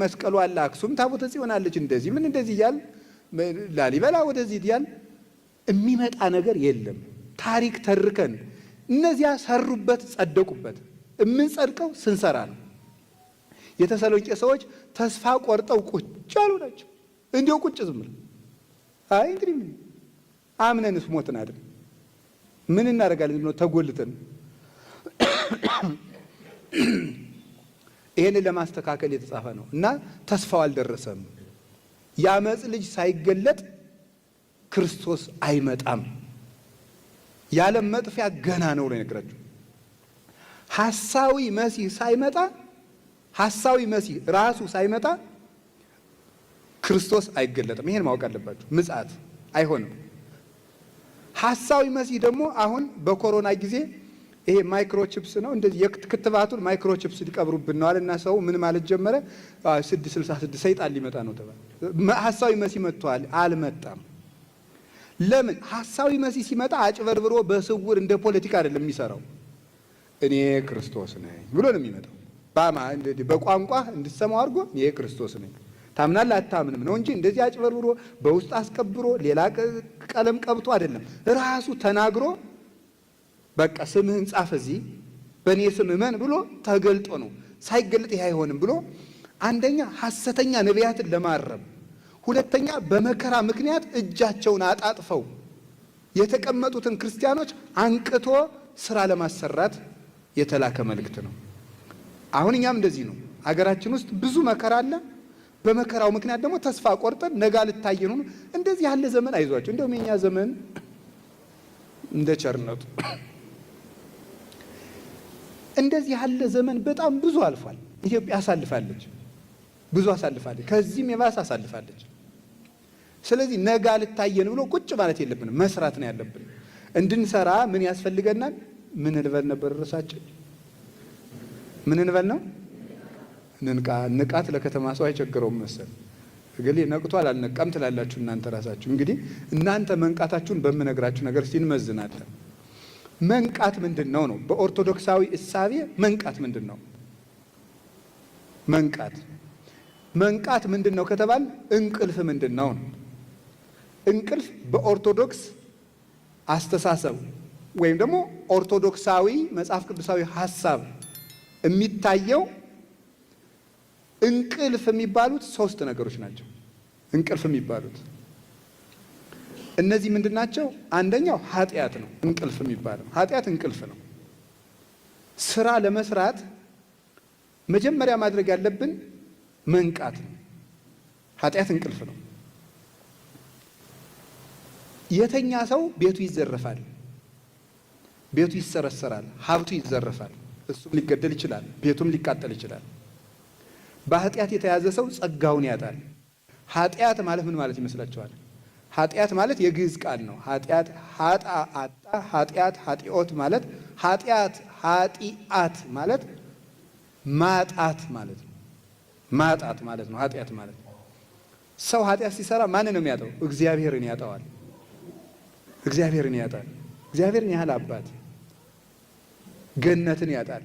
መስቀሉ አለ፣ አክሱም ታቦተ ጽዮን አለች፣ እንደዚህ ምን እንደዚህ እያል ላሊበላ ወደዚህ እያል የሚመጣ ነገር የለም። ታሪክ ተርከን እነዚያ ሰሩበት፣ ጸደቁበት። የምንጸድቀው ስንሰራ ነው። የተሰሎንቄ ሰዎች ተስፋ ቆርጠው ቁጭ ያሉ ናቸው። እንዲያው ቁጭ ዝም ብለው አይ እንግዲህ ምን አምነንስ ሞትን አይደል ምን እናደርጋለን ብለው ተጎልተን ይሄንን ለማስተካከል የተጻፈ ነው እና ተስፋው አልደረሰም። የአመፅ ልጅ ሳይገለጥ ክርስቶስ አይመጣም። የዓለም መጥፊያ ገና ነው ነው የነገራችሁ። ሐሳዊ መሲህ ሳይመጣ ሐሳዊ መሲህ ራሱ ሳይመጣ ክርስቶስ አይገለጥም። ይሄን ማወቅ አለባችሁ። ምጽአት አይሆንም። ሐሳዊ መሲህ ደግሞ አሁን በኮሮና ጊዜ ይሄ ማይክሮቺፕስ ነው እንደዚህ የክትባቱን ማይክሮቺፕስ ሊቀብሩብን ነው አለና ሰው ምን ማለት ጀመረ? 666 ሰይጣን ሊመጣ ነው ተባለ። ሐሳዊ መሲህ መጥቷል። አልመጣም። ለምን? ሐሳዊ መሲህ ሲመጣ አጭበርብሮ በስውር እንደ ፖለቲካ አይደለም የሚሰራው። እኔ ክርስቶስ ነኝ ብሎ ነው የሚመጣው። በቋንቋ እንድትሰማው አድርጎ እኔ ክርስቶስ ነኝ ታምናለህ አታምንም ነው እንጂ እንደዚህ አጭበርብሮ በውስጥ አስቀብሮ ሌላ ቀለም ቀብቶ አይደለም። ራሱ ተናግሮ በቃ ስምህን ጻፍ እዚህ በእኔ ስም እመን ብሎ ተገልጦ ነው። ሳይገለጥ ይሄ አይሆንም ብሎ አንደኛ ሐሰተኛ ነቢያትን ለማረም፣ ሁለተኛ በመከራ ምክንያት እጃቸውን አጣጥፈው የተቀመጡትን ክርስቲያኖች አንቅቶ ስራ ለማሰራት የተላከ መልእክት ነው። አሁን እኛም እንደዚህ ነው። አገራችን ውስጥ ብዙ መከራ አለ። በመከራው ምክንያት ደግሞ ተስፋ ቆርጠን ነጋ ልታየን ነው። እንደዚህ ያለ ዘመን አይዟቸው። እንደውም የኛ ዘመን እንደ ቸርነቱ እንደዚህ ያለ ዘመን በጣም ብዙ አልፏል። ኢትዮጵያ አሳልፋለች፣ ብዙ አሳልፋለች፣ ከዚህም የባሰ አሳልፋለች። ስለዚህ ነጋ ልታየን ብሎ ቁጭ ማለት የለብንም፣ መስራት ነው ያለብን። እንድንሰራ ምን ያስፈልገናል? ምን እንበል ነበር ርዕሳችን? ምን እንበል ነው? ንንቃ። ንቃት ለከተማ ሰው አይቸግረውም መሰል። እገሌ ነቅቷል አልነቃም ትላላችሁ እናንተ ራሳችሁ። እንግዲህ እናንተ መንቃታችሁን በምነግራችሁ ነገር እስቲ እንመዝናለን። መንቃት ምንድን ነው ነው? በኦርቶዶክሳዊ እሳቤ መንቃት ምንድን ነው? መንቃት ምንድን ነው ከተባል እንቅልፍ ምንድን ነው ነው? እንቅልፍ በኦርቶዶክስ አስተሳሰብ ወይም ደግሞ ኦርቶዶክሳዊ መጽሐፍ ቅዱሳዊ ሐሳብ የሚታየው እንቅልፍ የሚባሉት ሶስት ነገሮች ናቸው። እንቅልፍ የሚባሉት እነዚህ ምንድን ናቸው? አንደኛው ኃጢአት ነው። እንቅልፍ የሚባለው ኃጢአት እንቅልፍ ነው። ስራ ለመስራት መጀመሪያ ማድረግ ያለብን መንቃት ነው። ኃጢአት እንቅልፍ ነው። የተኛ ሰው ቤቱ ይዘረፋል፣ ቤቱ ይሰረሰራል፣ ሀብቱ ይዘረፋል፣ እሱም ሊገደል ይችላል፣ ቤቱም ሊቃጠል ይችላል። በኃጢአት የተያዘ ሰው ጸጋውን ያጣል። ኃጢአት ማለት ምን ማለት ይመስላችኋል? ኃጢአት ማለት የግዕዝ ቃል ነው። ኃጢአት ሀጣ አጣ፣ ኃጢአት ኃጢኦት ማለት ኃጢአት ኃጢአት ማለት ማጣት ማለት ነው። ማጣት ማለት ነው ኃጢአት ማለት። ሰው ኃጢአት ሲሰራ ማንን ነው የሚያጣው? እግዚአብሔርን ያጣዋል። እግዚአብሔርን ያጣል። እግዚአብሔርን ያህል አባት ገነትን ያጣል፣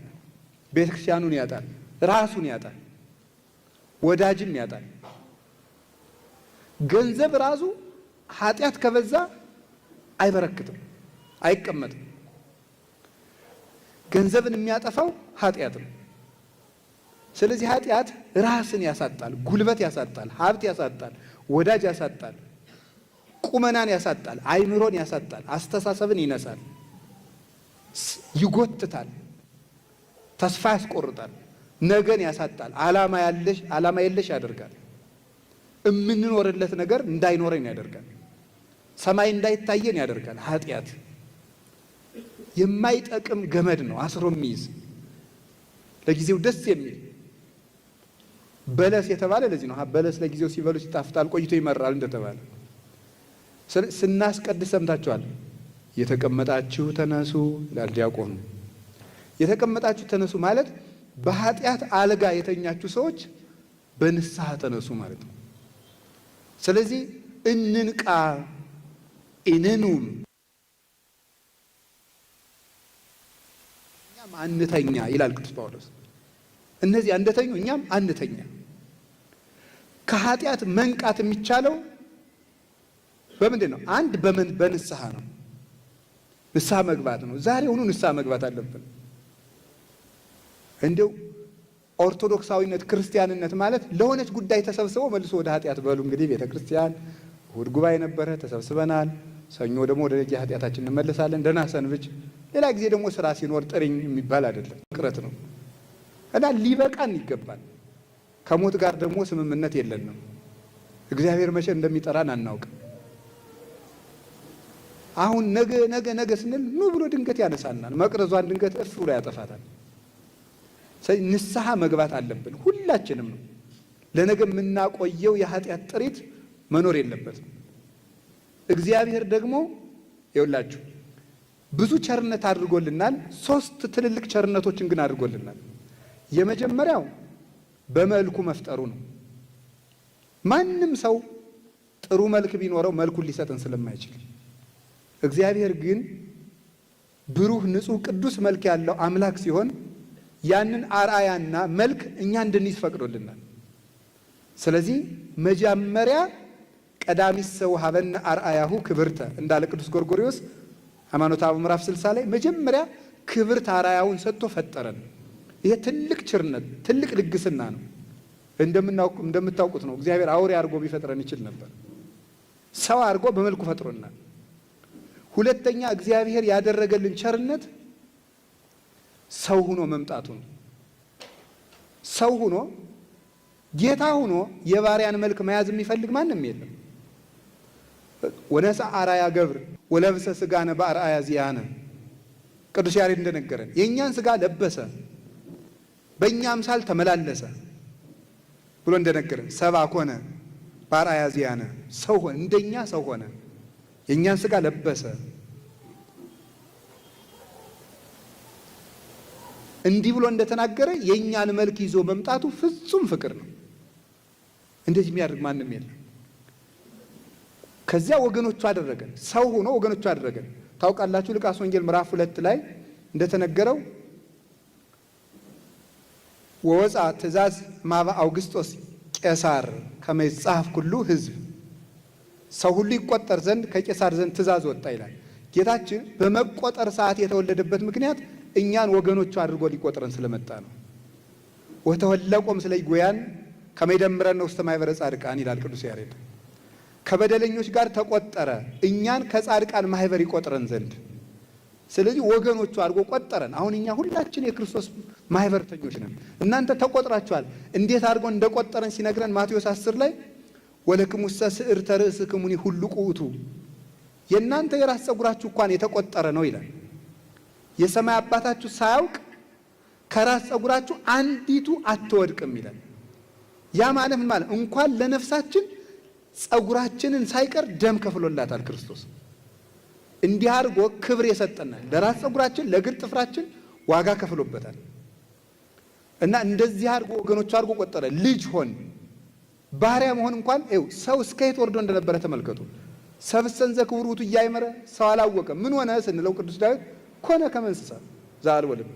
ቤተክርስቲያኑን ያጣል፣ ራሱን ያጣል፣ ወዳጅም ያጣል። ገንዘብ ራሱ ኃጢአት ከበዛ አይበረክትም፣ አይቀመጥም። ገንዘብን የሚያጠፋው ኃጢአት ነው። ስለዚህ ኃጢአት ራስን ያሳጣል፣ ጉልበት ያሳጣል፣ ሀብት ያሳጣል፣ ወዳጅ ያሳጣል፣ ቁመናን ያሳጣል፣ አይምሮን ያሳጣል፣ አስተሳሰብን ይነሳል፣ ይጎትታል፣ ተስፋ ያስቆርጣል፣ ነገን ያሳጣል። ዓላማ የለሽ ያደርጋል። የምንኖርለት ነገር እንዳይኖረን ያደርጋል። ሰማይ እንዳይታየን ያደርጋል። ኃጢአት የማይጠቅም ገመድ ነው አስሮ የሚይዝ ለጊዜው ደስ የሚል በለስ የተባለ ለዚህ ነው። በለስ ለጊዜው ሲበሉ ሲጣፍጣል ቆይቶ ይመራል እንደተባለ ስናስቀድስ ሰምታችኋል። የተቀመጣችሁ ተነሱ ይላል ዲያቆኑ። የተቀመጣችሁ ተነሱ ማለት በኃጢአት አልጋ የተኛችሁ ሰዎች በንስሐ ተነሱ ማለት ነው። ስለዚህ እንንቃ ኢንኑም እኛም አንተኛ ይላል ቅዱስ ጳውሎስ። እነዚህ እንደተኙ እኛም አንተኛ። ከኃጢአት መንቃት የሚቻለው በምንድን ነው? አንድ በንስሐ ነው። ንስሐ መግባት ነው። ዛሬውኑ ንስሐ መግባት አለብን። እንደው ኦርቶዶክሳዊነት ክርስቲያንነት ማለት ለሆነች ጉዳይ ተሰብስበው መልሶ ወደ ኃጢአት በሉ። እንግዲህ ቤተ ክርስቲያን እሑድ ጉባኤ ነበረ፣ ተሰብስበናል። ሰኞ ደግሞ ወደ ኃጢአታችን እንመለሳለን። ደህና ሰንብች። ሌላ ጊዜ ደግሞ ስራ ሲኖር ጥሪኝ የሚባል አይደለም፣ ቅረት ነው እና ሊበቃን ይገባል። ከሞት ጋር ደግሞ ስምምነት የለንም። እግዚአብሔር መቼ እንደሚጠራን አናውቅም። አሁን ነገ ስንል ኑ ብሎ ድንገት ያነሳናል። መቅረዟን ድንገት እፍ ብሎ ያጠፋታል። ንስሐ መግባት አለብን ሁላችንም ነው። ለነገ የምናቆየው የኃጢአት ጥሪት መኖር የለበትም። እግዚአብሔር ደግሞ ይኸውላችሁ ብዙ ቸርነት አድርጎልናል። 3 ትልልቅ ቸርነቶችን ግን አድርጎልናል። የመጀመሪያው በመልኩ መፍጠሩ ነው። ማንም ሰው ጥሩ መልክ ቢኖረው መልኩን ሊሰጠን ስለማይችል እግዚአብሔር ግን ብሩህ፣ ንጹሕ፣ ቅዱስ መልክ ያለው አምላክ ሲሆን ያንን አርአያና መልክ እኛ እንድንይዝ ፈቅዶልናል። ስለዚህ መጀመሪያ ቀዳሚት ሰው ሀበነ አርአያሁ ክብርተ እንዳለ ቅዱስ ጎርጎርዮስ ሃይማኖተ አበው ምዕራፍ 60 ላይ መጀመሪያ ክብርት አርአያውን ሰጥቶ ፈጠረን። ይሄ ትልቅ ቸርነት፣ ትልቅ ልግስና ነው። እንደምታውቁት ነው። እግዚአብሔር አውሬ አድርጎ ቢፈጥረን ይችል ነበር። ሰው አድርጎ በመልኩ ፈጥሮናል። ሁለተኛ እግዚአብሔር ያደረገልን ቸርነት ሰው ሆኖ መምጣቱ ነው። ሰው ሆኖ ጌታ ሆኖ የባሪያን መልክ መያዝ የሚፈልግ ማንም የለም። ወነሳ አርአያ ገብር ወለብሰ ሥጋነ በአርአያ ዚአነ ቅዱስ ያሬድ እንደነገረን የእኛን ሥጋ ለበሰ በእኛ አምሳል ተመላለሰ ብሎ እንደነገረን ሰብአ ኮነ በአርአያ ዚአነ ሰው ሆነ፣ እንደኛ ሰው ሆነ፣ የእኛን ሥጋ ለበሰ። እንዲህ ብሎ እንደተናገረ የእኛን መልክ ይዞ መምጣቱ ፍጹም ፍቅር ነው። እንደዚህ የሚያደርግ ማንም የለም። ከዚያ ወገኖቹ አደረገን፣ ሰው ሆኖ ወገኖቹ አደረገን። ታውቃላችሁ ሉቃስ ወንጌል ምዕራፍ 2 ላይ እንደተነገረው ወወፃ ትእዛዝ ማበ አውግስጦስ ቄሳር ከመ ይጻፍ ኩሉ ሕዝብ፣ ሰው ሁሉ ይቆጠር ዘንድ ከቄሳር ዘንድ ትእዛዝ ወጣ ይላል። ጌታችን በመቆጠር ሰዓት የተወለደበት ምክንያት እኛን ወገኖቹ አድርጎ ሊቆጥረን ስለመጣ ነው። ወተወለቆም ስለ ይጎያን ከመ ይደምረነ ውስተ ማኅበረ ጻድቃን ይላል ቅዱስ ያሬድ። ከበደለኞች ጋር ተቆጠረ እኛን ከጻድቃን ማኅበር ይቆጥረን ዘንድ። ስለዚህ ወገኖቹ አድርጎ ቆጠረን። አሁን እኛ ሁላችን የክርስቶስ ማኅበርተኞች ነን። እናንተ ተቆጥራችኋል። እንዴት አድርጎ እንደቆጠረን ሲነግረን ማቴዎስ 10 ላይ ወለክሙሰ ስዕርተ ርእስክሙኒ ሁሉ ቁኡቱ፣ የእናንተ የራስ ፀጉራችሁ እንኳን የተቆጠረ ነው ይላል። የሰማይ አባታችሁ ሳያውቅ ከራስ ፀጉራችሁ አንዲቱ አትወድቅም ይላል። ያ ማለት ምን ማለት? እንኳን ለነፍሳችን ፀጉራችንን ሳይቀር ደም ከፍሎላታል ክርስቶስ። እንዲህ አድርጎ ክብር የሰጠናል። ለራስ ፀጉራችን ለእግር ጥፍራችን ዋጋ ከፍሎበታል። እና እንደዚህ አድርጎ ወገኖቹ አድርጎ ቆጠረ። ልጅ ሆን ባሪያ መሆን እንኳን ሰው እስከ የት ወርዶ እንደነበረ ተመልከቱ። ሰብእሰን ዘክቡር ውእቱ ኢያእመረ፣ ሰው አላወቀም። ምን ሆነ ስንለው ቅዱስ ዳዊት ኮነ ከመ እንስሳ ዘአልቦ ልብ፣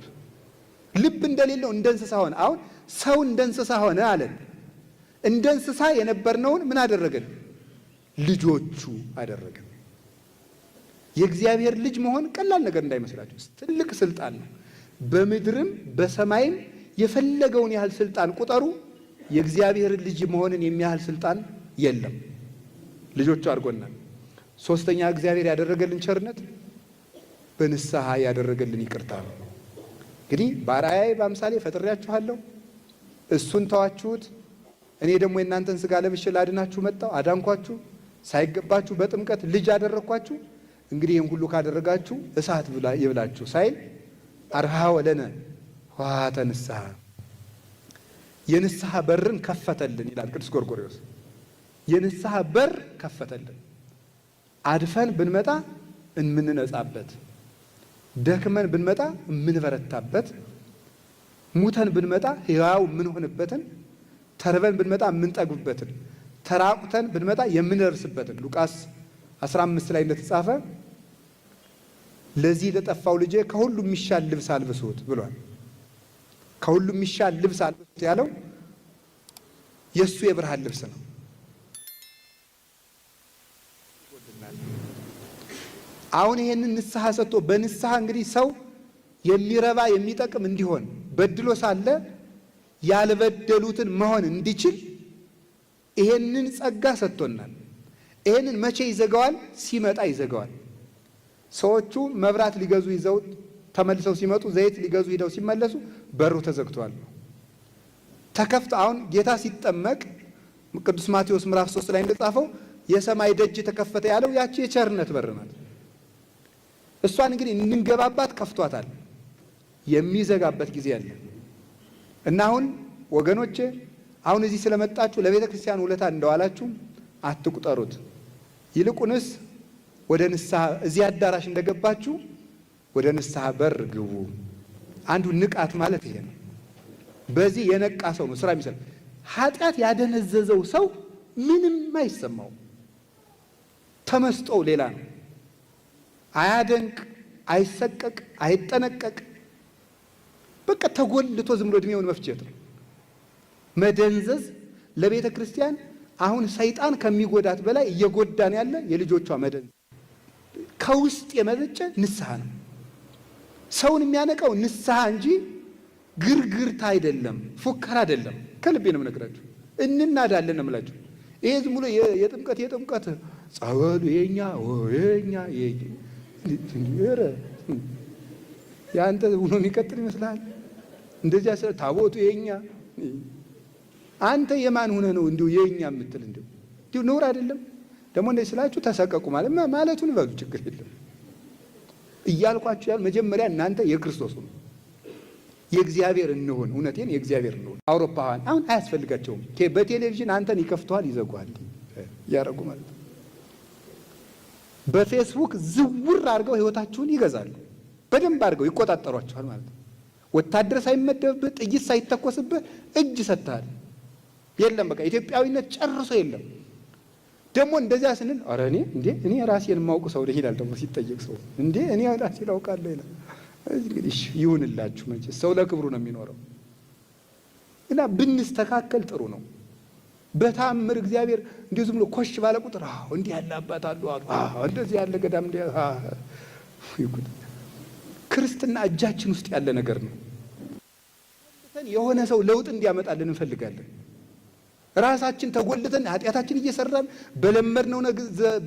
ልብ እንደሌለው እንደ እንስሳ ሆነ። አሁን ሰው እንደ እንስሳ ሆነ አለን። እንደ እንስሳ የነበርነውን ምን አደረገን? ልጆቹ አደረገን። የእግዚአብሔር ልጅ መሆን ቀላል ነገር እንዳይመስላችሁ፣ ትልቅ ስልጣን ነው። በምድርም በሰማይም የፈለገውን ያህል ስልጣን ቁጠሩ፣ የእግዚአብሔር ልጅ መሆንን የሚያህል ስልጣን የለም። ልጆቹ አድርጎናል። ሶስተኛ እግዚአብሔር ያደረገልን ቸርነት በንስሐ ያደረገልን ይቅርታ ነው። እንግዲህ በአርአያዬ በአምሳሌ ፈጥሬያችኋለሁ፣ እሱን ተዋችሁት። እኔ ደግሞ የእናንተን ሥጋ ለብሼ ላድናችሁ መጣሁ፣ አዳንኳችሁ፣ ሳይገባችሁ በጥምቀት ልጅ አደረግኳችሁ። እንግዲህ ይህን ሁሉ ካደረጋችሁ እሳት ይብላችሁ ሳይል አርሃ ወለነ ኆኃተ ንስሐ የንስሐ በርን ከፈተልን ይላል ቅዱስ ጎርጎርዮስ። የንስሐ በር ከፈተልን። አድፈን ብንመጣ እምንነጻበት፣ ደክመን ብንመጣ እምንበረታበት፣ ሙተን ብንመጣ ሕያው የምንሆንበትን፣ ተርበን ብንመጣ የምንጠግብበትን፣ ተራቁተን ብንመጣ የምንለብስበትን ሉቃስ 15 ላይ እንደተጻፈ ለዚህ ለጠፋው ልጄ ከሁሉ የሚሻል ልብስ አልብሱት ብሏል። ከሁሉ የሚሻል ልብስ አልብሱት ያለው የእሱ የብርሃን ልብስ ነው። አሁን ይሄንን ንስሐ ሰጥቶ በንስሐ እንግዲህ ሰው የሚረባ የሚጠቅም እንዲሆን በድሎ ሳለ ያልበደሉትን መሆን እንዲችል ይሄንን ጸጋ ሰጥቶናል። ይሄንን መቼ ይዘጋዋል? ሲመጣ ይዘጋዋል። ሰዎቹ መብራት ሊገዙ ይዘው ተመልሰው ሲመጡ ዘይት ሊገዙ ሄደው ሲመለሱ በሩ ተዘግቷል። ተከፍቶ አሁን ጌታ ሲጠመቅ ቅዱስ ማቴዎስ ምዕራፍ 3 ላይ እንደጻፈው የሰማይ ደጅ ተከፈተ ያለው ያቺ የቸርነት በር ናት። እሷን እንግዲህ እንንገባባት ከፍቷታል። የሚዘጋበት ጊዜ አለ እና አሁን ወገኖቼ አሁን እዚህ ስለመጣችሁ ለቤተ ክርስቲያን ውለታ እንደዋላችሁ አትቁጠሩት። ይልቁንስ ወደ ንስሐ እዚህ አዳራሽ እንደገባችሁ ወደ ንስሐ በር ግቡ። አንዱ ንቃት ማለት ይሄ ነው። በዚህ የነቃ ሰው ነው ስራ የሚሰራ። ኃጢአት ያደነዘዘው ሰው ምንም አይሰማው፣ ተመስጦው ሌላ ነው። አያደንቅ፣ አይሰቀቅ፣ አይጠነቀቅ። በቃ ተጎልቶ ዝም ብሎ እድሜውን መፍጀት ነው። መደንዘዝ ለቤተ ክርስቲያን አሁን ሰይጣን ከሚጎዳት በላይ እየጎዳን ያለ የልጆቿ መደንዘዝ ከውስጥ የመነጨ ንስሐ ነው። ሰውን የሚያነቃው ንስሐ እንጂ ግርግርታ አይደለም፣ ፉከራ አይደለም። ከልቤ ነው የምነግራችሁ። እንናዳለን ነው የምላችሁ። ይሄ ዝም ብሎ የጥምቀት ጸበሉ የኛ ያንተ ሆኖ የሚቀጥል ይመስላል። እንደዚያ ስለ ታቦቱ የኛ አንተ የማን ሆነ ነው እንዲሁ የኛ የምትል? እንዲሁ ነውር አይደለም? ደግሞ እንደዚህ ስላችሁ ተሰቀቁ ማለቱን በሉ፣ ችግር የለም እያልኳችሁ ያል መጀመሪያ እናንተ የክርስቶስ ነው፣ የእግዚአብሔር እንሆን። እውነቴን የእግዚአብሔር እንሆን። አውሮፓውያን አሁን አያስፈልጋቸውም። በቴሌቪዥን አንተን ይከፍተዋል፣ ይዘጓል እያደረጉ ማለት ነው። በፌስቡክ ዝውር አድርገው ህይወታችሁን ይገዛሉ። በደንብ አድርገው ይቆጣጠሯችኋል ማለት ነው። ወታደር ሳይመደብብህ ጥይት ሳይተኮስብህ እጅ ሰጥተሃል። የለም በቃ ኢትዮጵያዊነት ጨርሶ የለም። ደግሞ እንደዚያ ስንል ኧረ እኔ ራሴን የማውቅ ሰው ይላል። ደግሞ ሲጠየቅ ሰው እኔ ራሴን አውቃለሁ ይላል። እንግዲህ ይሁንላችሁ፣ መቼስ ሰው ለክብሩ ነው የሚኖረው እና ብንስተካከል ጥሩ ነው። በታምር እግዚአብሔር እንዲሁ ዝም ብሎ ኮሽ ባለ ቁጥር እንዲህ ያለ አባት አሉ እንደዚህ ያለ ገዳም ክርስትና እጃችን ውስጥ ያለ ነገር ነው። የሆነ ሰው ለውጥ እንዲያመጣልን እንፈልጋለን። ራሳችን ተጎልተን ኃጢአታችን እየሰራን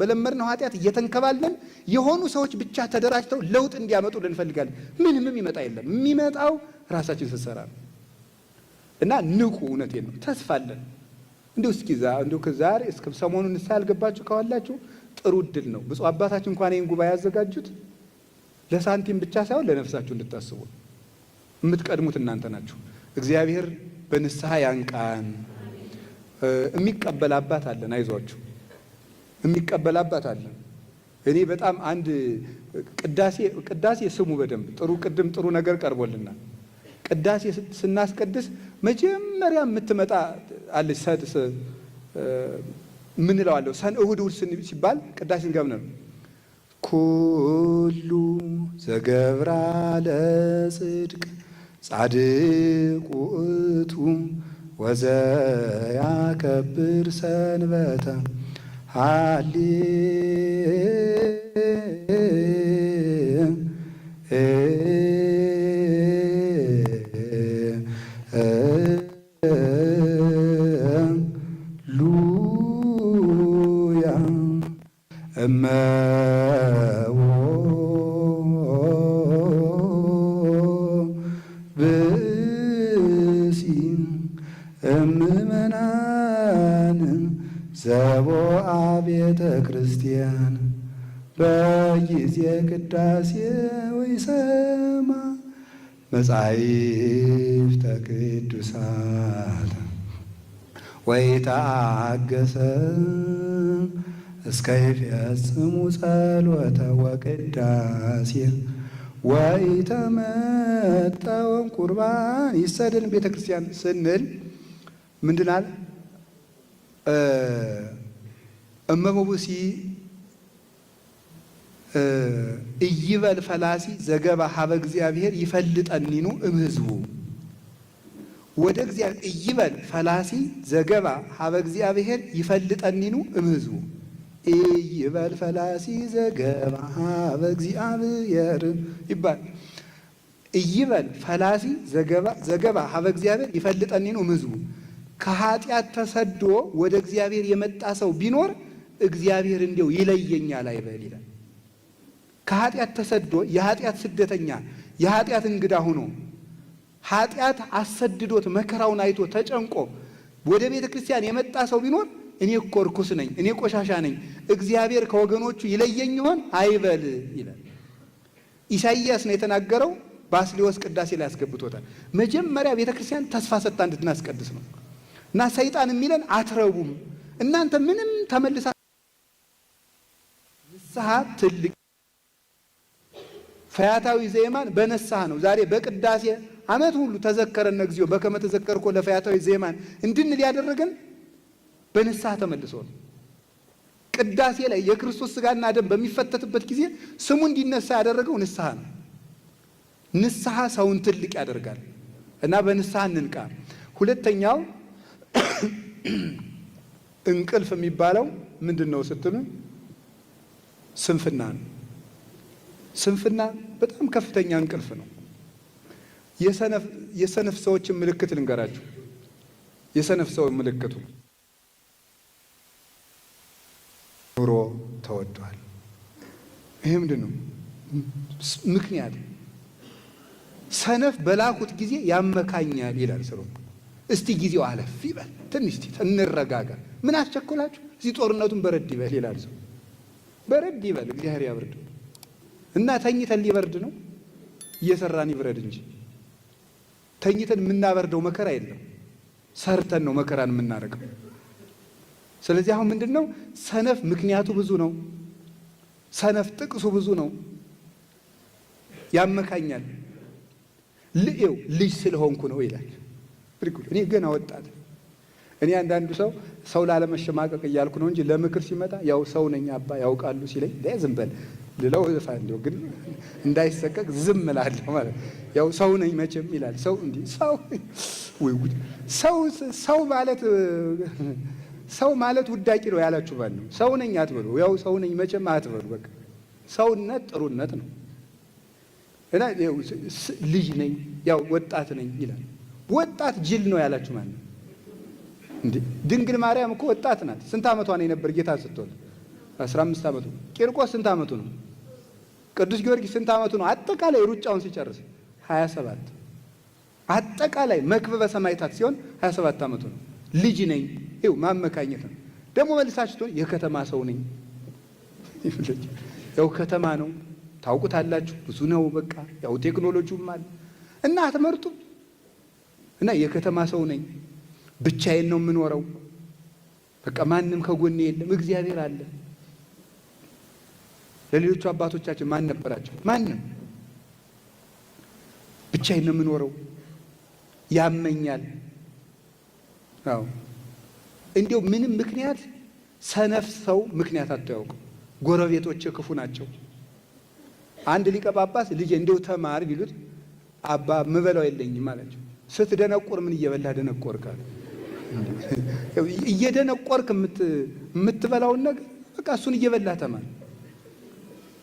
በለመድነው ኃጢአት እየተንከባለን የሆኑ ሰዎች ብቻ ተደራጅተው ለውጥ እንዲያመጡልን እንፈልጋለን። ምንም ይመጣ የለም። የሚመጣው ራሳችን ስንሰራ ነው እና ንቁ። እውነቴን ነው። ተስፋለን። እንዲሁ ከዛሬ እስከ ሰሞኑን ንስሐ ያልገባችሁ ካዋላችሁ ጥሩ እድል ነው። ብፁዕ አባታችን እንኳን ይህን ጉባኤ ያዘጋጁት ለሳንቲም ብቻ ሳይሆን ለነፍሳችሁ እንድታስቡ። የምትቀድሙት እናንተ ናችሁ። እግዚአብሔር በንስሐ ያንቃን። የሚቀበል አባት አለን። አይዟችሁ፣ የሚቀበል አባት አለን። እኔ በጣም አንድ ቅዳሴ ስሙ በደንብ ጥሩ ነገር ቀርቦልናል። ቅዳሴ ስናስቀድስ መጀመሪያ የምትመጣ አለች። ምን እለዋለሁ? እሑድ ሲባል ቅዳሴ እንገብ ነው። ኩሉ ዘገብራ ለጽድቅ ጻድቅ ውእቱ ወዘያከብር ሰንበተ ሃሌ ሉያ እመዎ ብእሲ ጊዜ ቅዳሴ ወይሰማ መጻሕፍተ ቅዱሳት ወይትአገሰ እስከ ይፈጽሙ ጸሎተ ወቅዳሴ ወይተመጠወም ቁርባን ይሰደን። ቤተ ክርስቲያን ስንል ምንድናል? እመሙቡሲ እይበል ፈላሲ ዘገባ ሀበ እግዚአብሔር ይፈልጠኒኑ እምህዝቡ ወደ እግዚአብሔር እይበል ፈላሲ ዘገባ ሀበ እግዚአብሔር ይፈልጠኒኑ እምህዝቡ እይበል ፈላሲ ዘገባ ሀበ እግዚአብሔር ይባል። እይበል ፈላሲ ዘገባ ሀበ እግዚአብሔር ይፈልጠኒኑ እምህዝቡ ከኃጢአት ተሰዶ ወደ እግዚአብሔር የመጣ ሰው ቢኖር እግዚአብሔር እንዲው ይለየኛል አይበል ይላል። ከኃጢአት ተሰዶ የኃጢአት ስደተኛ የኃጢአት እንግዳ ሆኖ ኃጢአት አሰድዶት መከራውን አይቶ ተጨንቆ ወደ ቤተ ክርስቲያን የመጣ ሰው ቢኖር እኔ እኮ ርኩስ ነኝ፣ እኔ ቆሻሻ ነኝ፣ እግዚአብሔር ከወገኖቹ ይለየኝ ይሆን አይበል ይላል። ኢሳይያስ ነው የተናገረው። ባስልዮስ ቅዳሴ ላይ ያስገብቶታል። መጀመሪያ ቤተ ክርስቲያን ተስፋ ሰጥታ እንድናስቀድስ ነው። እና ሰይጣን የሚለን አትረቡም እናንተ ምንም ተመልሳ ንስሐ ትልቅ ፈያታዊ ዘየማን በነስሐ ነው። ዛሬ በቅዳሴ ዓመት ሁሉ ተዘከረነ እግዚኦ በከመ ተዘከርኮ ለፈያታዊ ዘየማን እንድንል ያደረገን በንስሐ ተመልሶ ነው። ቅዳሴ ላይ የክርስቶስ ሥጋና ደም በሚፈተትበት ጊዜ ስሙ እንዲነሳ ያደረገው ንስሐ ነው። ንስሐ ሰውን ትልቅ ያደርጋል እና በንስሐ እንንቃ። ሁለተኛው እንቅልፍ የሚባለው ምንድን ነው ስትሉ ስንፍና ነው። ስንፍና በጣም ከፍተኛ እንቅልፍ ነው። የሰነፍ ሰዎችን ምልክት ልንገራችሁ። የሰነፍ ሰው ምልክቱ ኑሮ ተወዷል። ይሄ ምንድን ነው ምክንያት? ሰነፍ በላኩት ጊዜ ያመካኛል ይላል ሰሎሞን። እስቲ ጊዜው አለፍ ይበል፣ ትንሽ እንረጋጋ፣ ምን አስቸኮላችሁ? እዚህ ጦርነቱን በረድ ይበል ይላል ሰው። በረድ ይበል እግዚአብሔር ያብርድ እና ተኝተን ሊበርድ ነው? እየሰራን ይብረድ እንጂ ተኝተን የምናበርደው መከራ የለም። ሰርተን ነው መከራን የምናረገው። ስለዚህ አሁን ምንድን ነው ሰነፍ ምክንያቱ ብዙ ነው። ሰነፍ ጥቅሱ ብዙ ነው። ያመካኛል። ልጅ ስለሆንኩ ነው ይላል። እኔ ገና ወጣት። እኔ አንዳንዱ ሰው ላለመሸማቀቅ እያልኩ ነው እንጂ ለምክር ሲመጣ ያው ሰው ነኝ አባ ያውቃሉ ሲለኝ ዝም በል ልለው እፋለሁ፣ ግን እንዳይሰቀቅ ዝም እላለሁ ማለት ያው ሰው ነኝ መቼም ይላል ሰው። እንዲህ ሰው ማለት ውዳቂ ነው ያላችሁ ባል ነው። ሰው ነኝ አትበሉ፣ ያው ሰው ነኝ መቼም አትበሉ። በቃ ሰውነት ጥሩነት ነው እና ልጅ ነኝ ያው ወጣት ነኝ ይላል። ወጣት ጅል ነው ያላችሁ ማለት ነው እንዴ? ድንግል ማርያም እኮ ወጣት ናት። ስንት ዓመቷ ነው የነበር ጌታ ስትወልድ? 15 ዓመቱ። ቂርቆስ ስንት ዓመቱ ነው? ቅዱስ ጊዮርጊስ ስንት ዓመቱ ነው? አጠቃላይ ሩጫውን ሲጨርስ 27። አጠቃላይ መክብበ ሰማዕታት ሲሆን 27 ዓመቱ ነው። ልጅ ነኝ ይኸው ማመካኘት ነው። ደግሞ መልሳችሁ የከተማ ሰው ነኝ። ያው ከተማ ነው ታውቁታላችሁ፣ ብዙ ነው። በቃ ያው ቴክኖሎጂውም አለ እና አትመርጡ እና የከተማ ሰው ነኝ፣ ብቻዬን ነው የምኖረው፣ በቃ ማንም ከጎኔ የለም፣ እግዚአብሔር አለ። ለሌሎቹ አባቶቻችን ማን ነበራቸው? ማንም። ብቻዬን ነው የምኖረው፣ ያመኛል። አዎ እንዲያው ምንም ምክንያት ሰነፍ ሰው ምክንያት አታውቅም። ጎረቤቶች ክፉ ናቸው። አንድ ሊቀ ጳጳስ ልጄ እንዲያው ተማር ቢሉት አባ ምበላው የለኝም አላቸው። ስትደነቆር ምን እየበላህ ደነቆርካል? እየደነቆርክ የምትበላውን ነገር በቃ እሱን እየበላህ ተማር።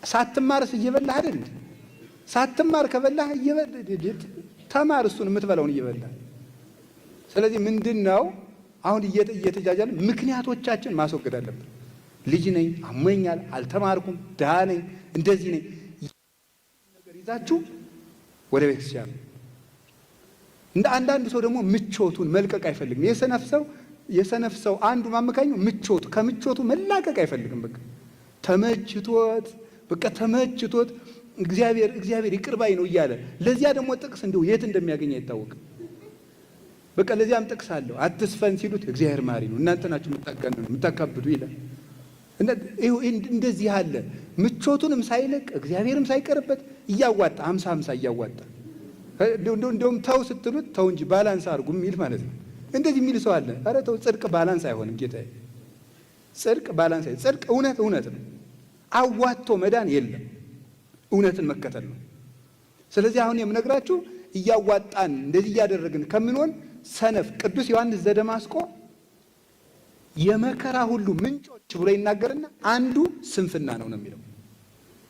ሳትማርስ እየበላህ አይደል? ሳትማር ከበላህ ተማር፣ እሱን የምትበላውን እየበላህ። ስለዚህ ምንድን ነው አሁን እየተጃጃለ ምክንያቶቻችን ማስወገድ አለብን። ልጅ ነኝ፣ አሞኛል፣ አልተማርኩም፣ ድሃ ነኝ፣ እንደዚህ ነኝ ነገር ይዛችሁ ወደ ቤተክርስቲያን። እንደ አንዳንድ ሰው ደግሞ ምቾቱን መልቀቅ አይፈልግም። የሰነፍ ሰው አንዱ ማመካኙ ምቾቱ፣ ከምቾቱ መላቀቅ አይፈልግም። በቃ ተመችቶት በቃ ተመችቶት እግዚአብሔር ይቅር ባይ ነው እያለ ለዚያ ደግሞ ጥቅስ እንደው የት እንደሚያገኝ አይታወቅም። በቃ ለዚያም ጥቅስ አለው። አትስፈን ሲሉት እግዚአብሔር ማሪ ነው፣ እናንተ ናችሁ የምታካብዱ ይላል። እንደዚህ አለ ምቾቱንም ሳይለቅ እግዚአብሔርም ሳይቀርበት እያዋጣ 50 እያዋጣ እንደውም ተው ስትሉት ተው እንጂ ባላንስ አድርጉ የሚል ማለት ነው። እንደዚህ የሚል ሰው አለ። ኧረ ተው፣ ጽድቅ ባላንስ አይሆንም ጌታዬ፣ ጽድቅ ባላንስ አይሆንም። ጽድቅ እውነት ነው። አዋጥቶ መዳን የለም፣ እውነትን መከተል ነው። ስለዚህ አሁን የምነግራችሁ እያዋጣን እንደዚህ እያደረግን ከምንሆን ሰነፍ ቅዱስ ዮሐንስ ዘደማስቆ የመከራ ሁሉ ምንጮች ብሎ ይናገርና አንዱ ስንፍና ነው የሚለው።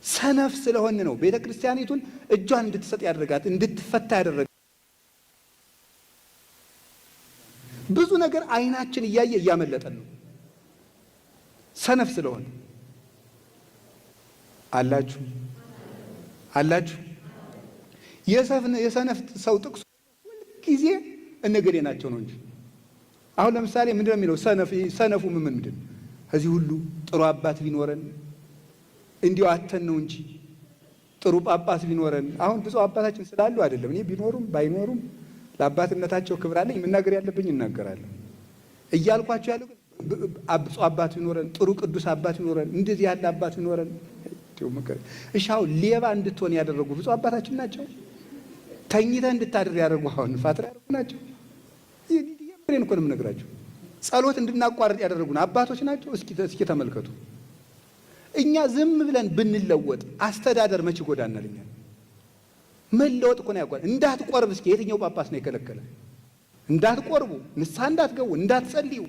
ሰነፍ ስለሆን ነው ቤተ ክርስቲያኒቱን እጇን እንድትሰጥ ያደረጋት፣ እንድትፈታ ያደረጋት። ብዙ ነገር አይናችን እያየ እያመለጠን ነው፣ ሰነፍ ስለሆን። አላችሁ የሰነፍ ሰው ጥቅሱ ሁልጊዜ እነገሌ ናቸው ነው እንጂ። አሁን ለምሳሌ ምንድነው የሚለው ሰነፉ ምንድን እዚህ ሁሉ ጥሩ አባት ቢኖረን እንዲሁ አተን ነው እንጂ ጥሩ ጳጳስ ቢኖረን። አሁን ብዙ አባታችን ስላሉ አይደለም፣ እኔ ቢኖሩም ባይኖሩም ለአባትነታቸው ክብር አለኝ፣ መናገር ያለብኝ እናገራለሁ እያልኳቸው ያለው ብፁዕ አባት ቢኖረን፣ ጥሩ ቅዱስ አባት ቢኖረን፣ እንደዚህ ያለ አባት ቢኖረን። እሺ አሁን ሌባ እንድትሆን ያደረጉ ብፁዕ አባታችን ናቸው? ተኝተህ እንድታድር ያደረጉ አሁን ፋትር ያደረጉ ናቸው? ይሄን እኮ ነው የምነግራቸው። ጸሎት እንድናቋርጥ ያደረጉን አባቶች ናቸው? እስኪ ተመልከቱ። እኛ ዝም ብለን ብንለወጥ አስተዳደር መች ጎዳናል? እኛ መለወጥ እኮ ነው ያቋል። እንዳትቆርብ እስኪ የትኛው ጳጳስ ነው የከለከለ? እንዳትቆርቡ፣ ንስሐ እንዳትገቡ፣ እንዳትጸልዩ።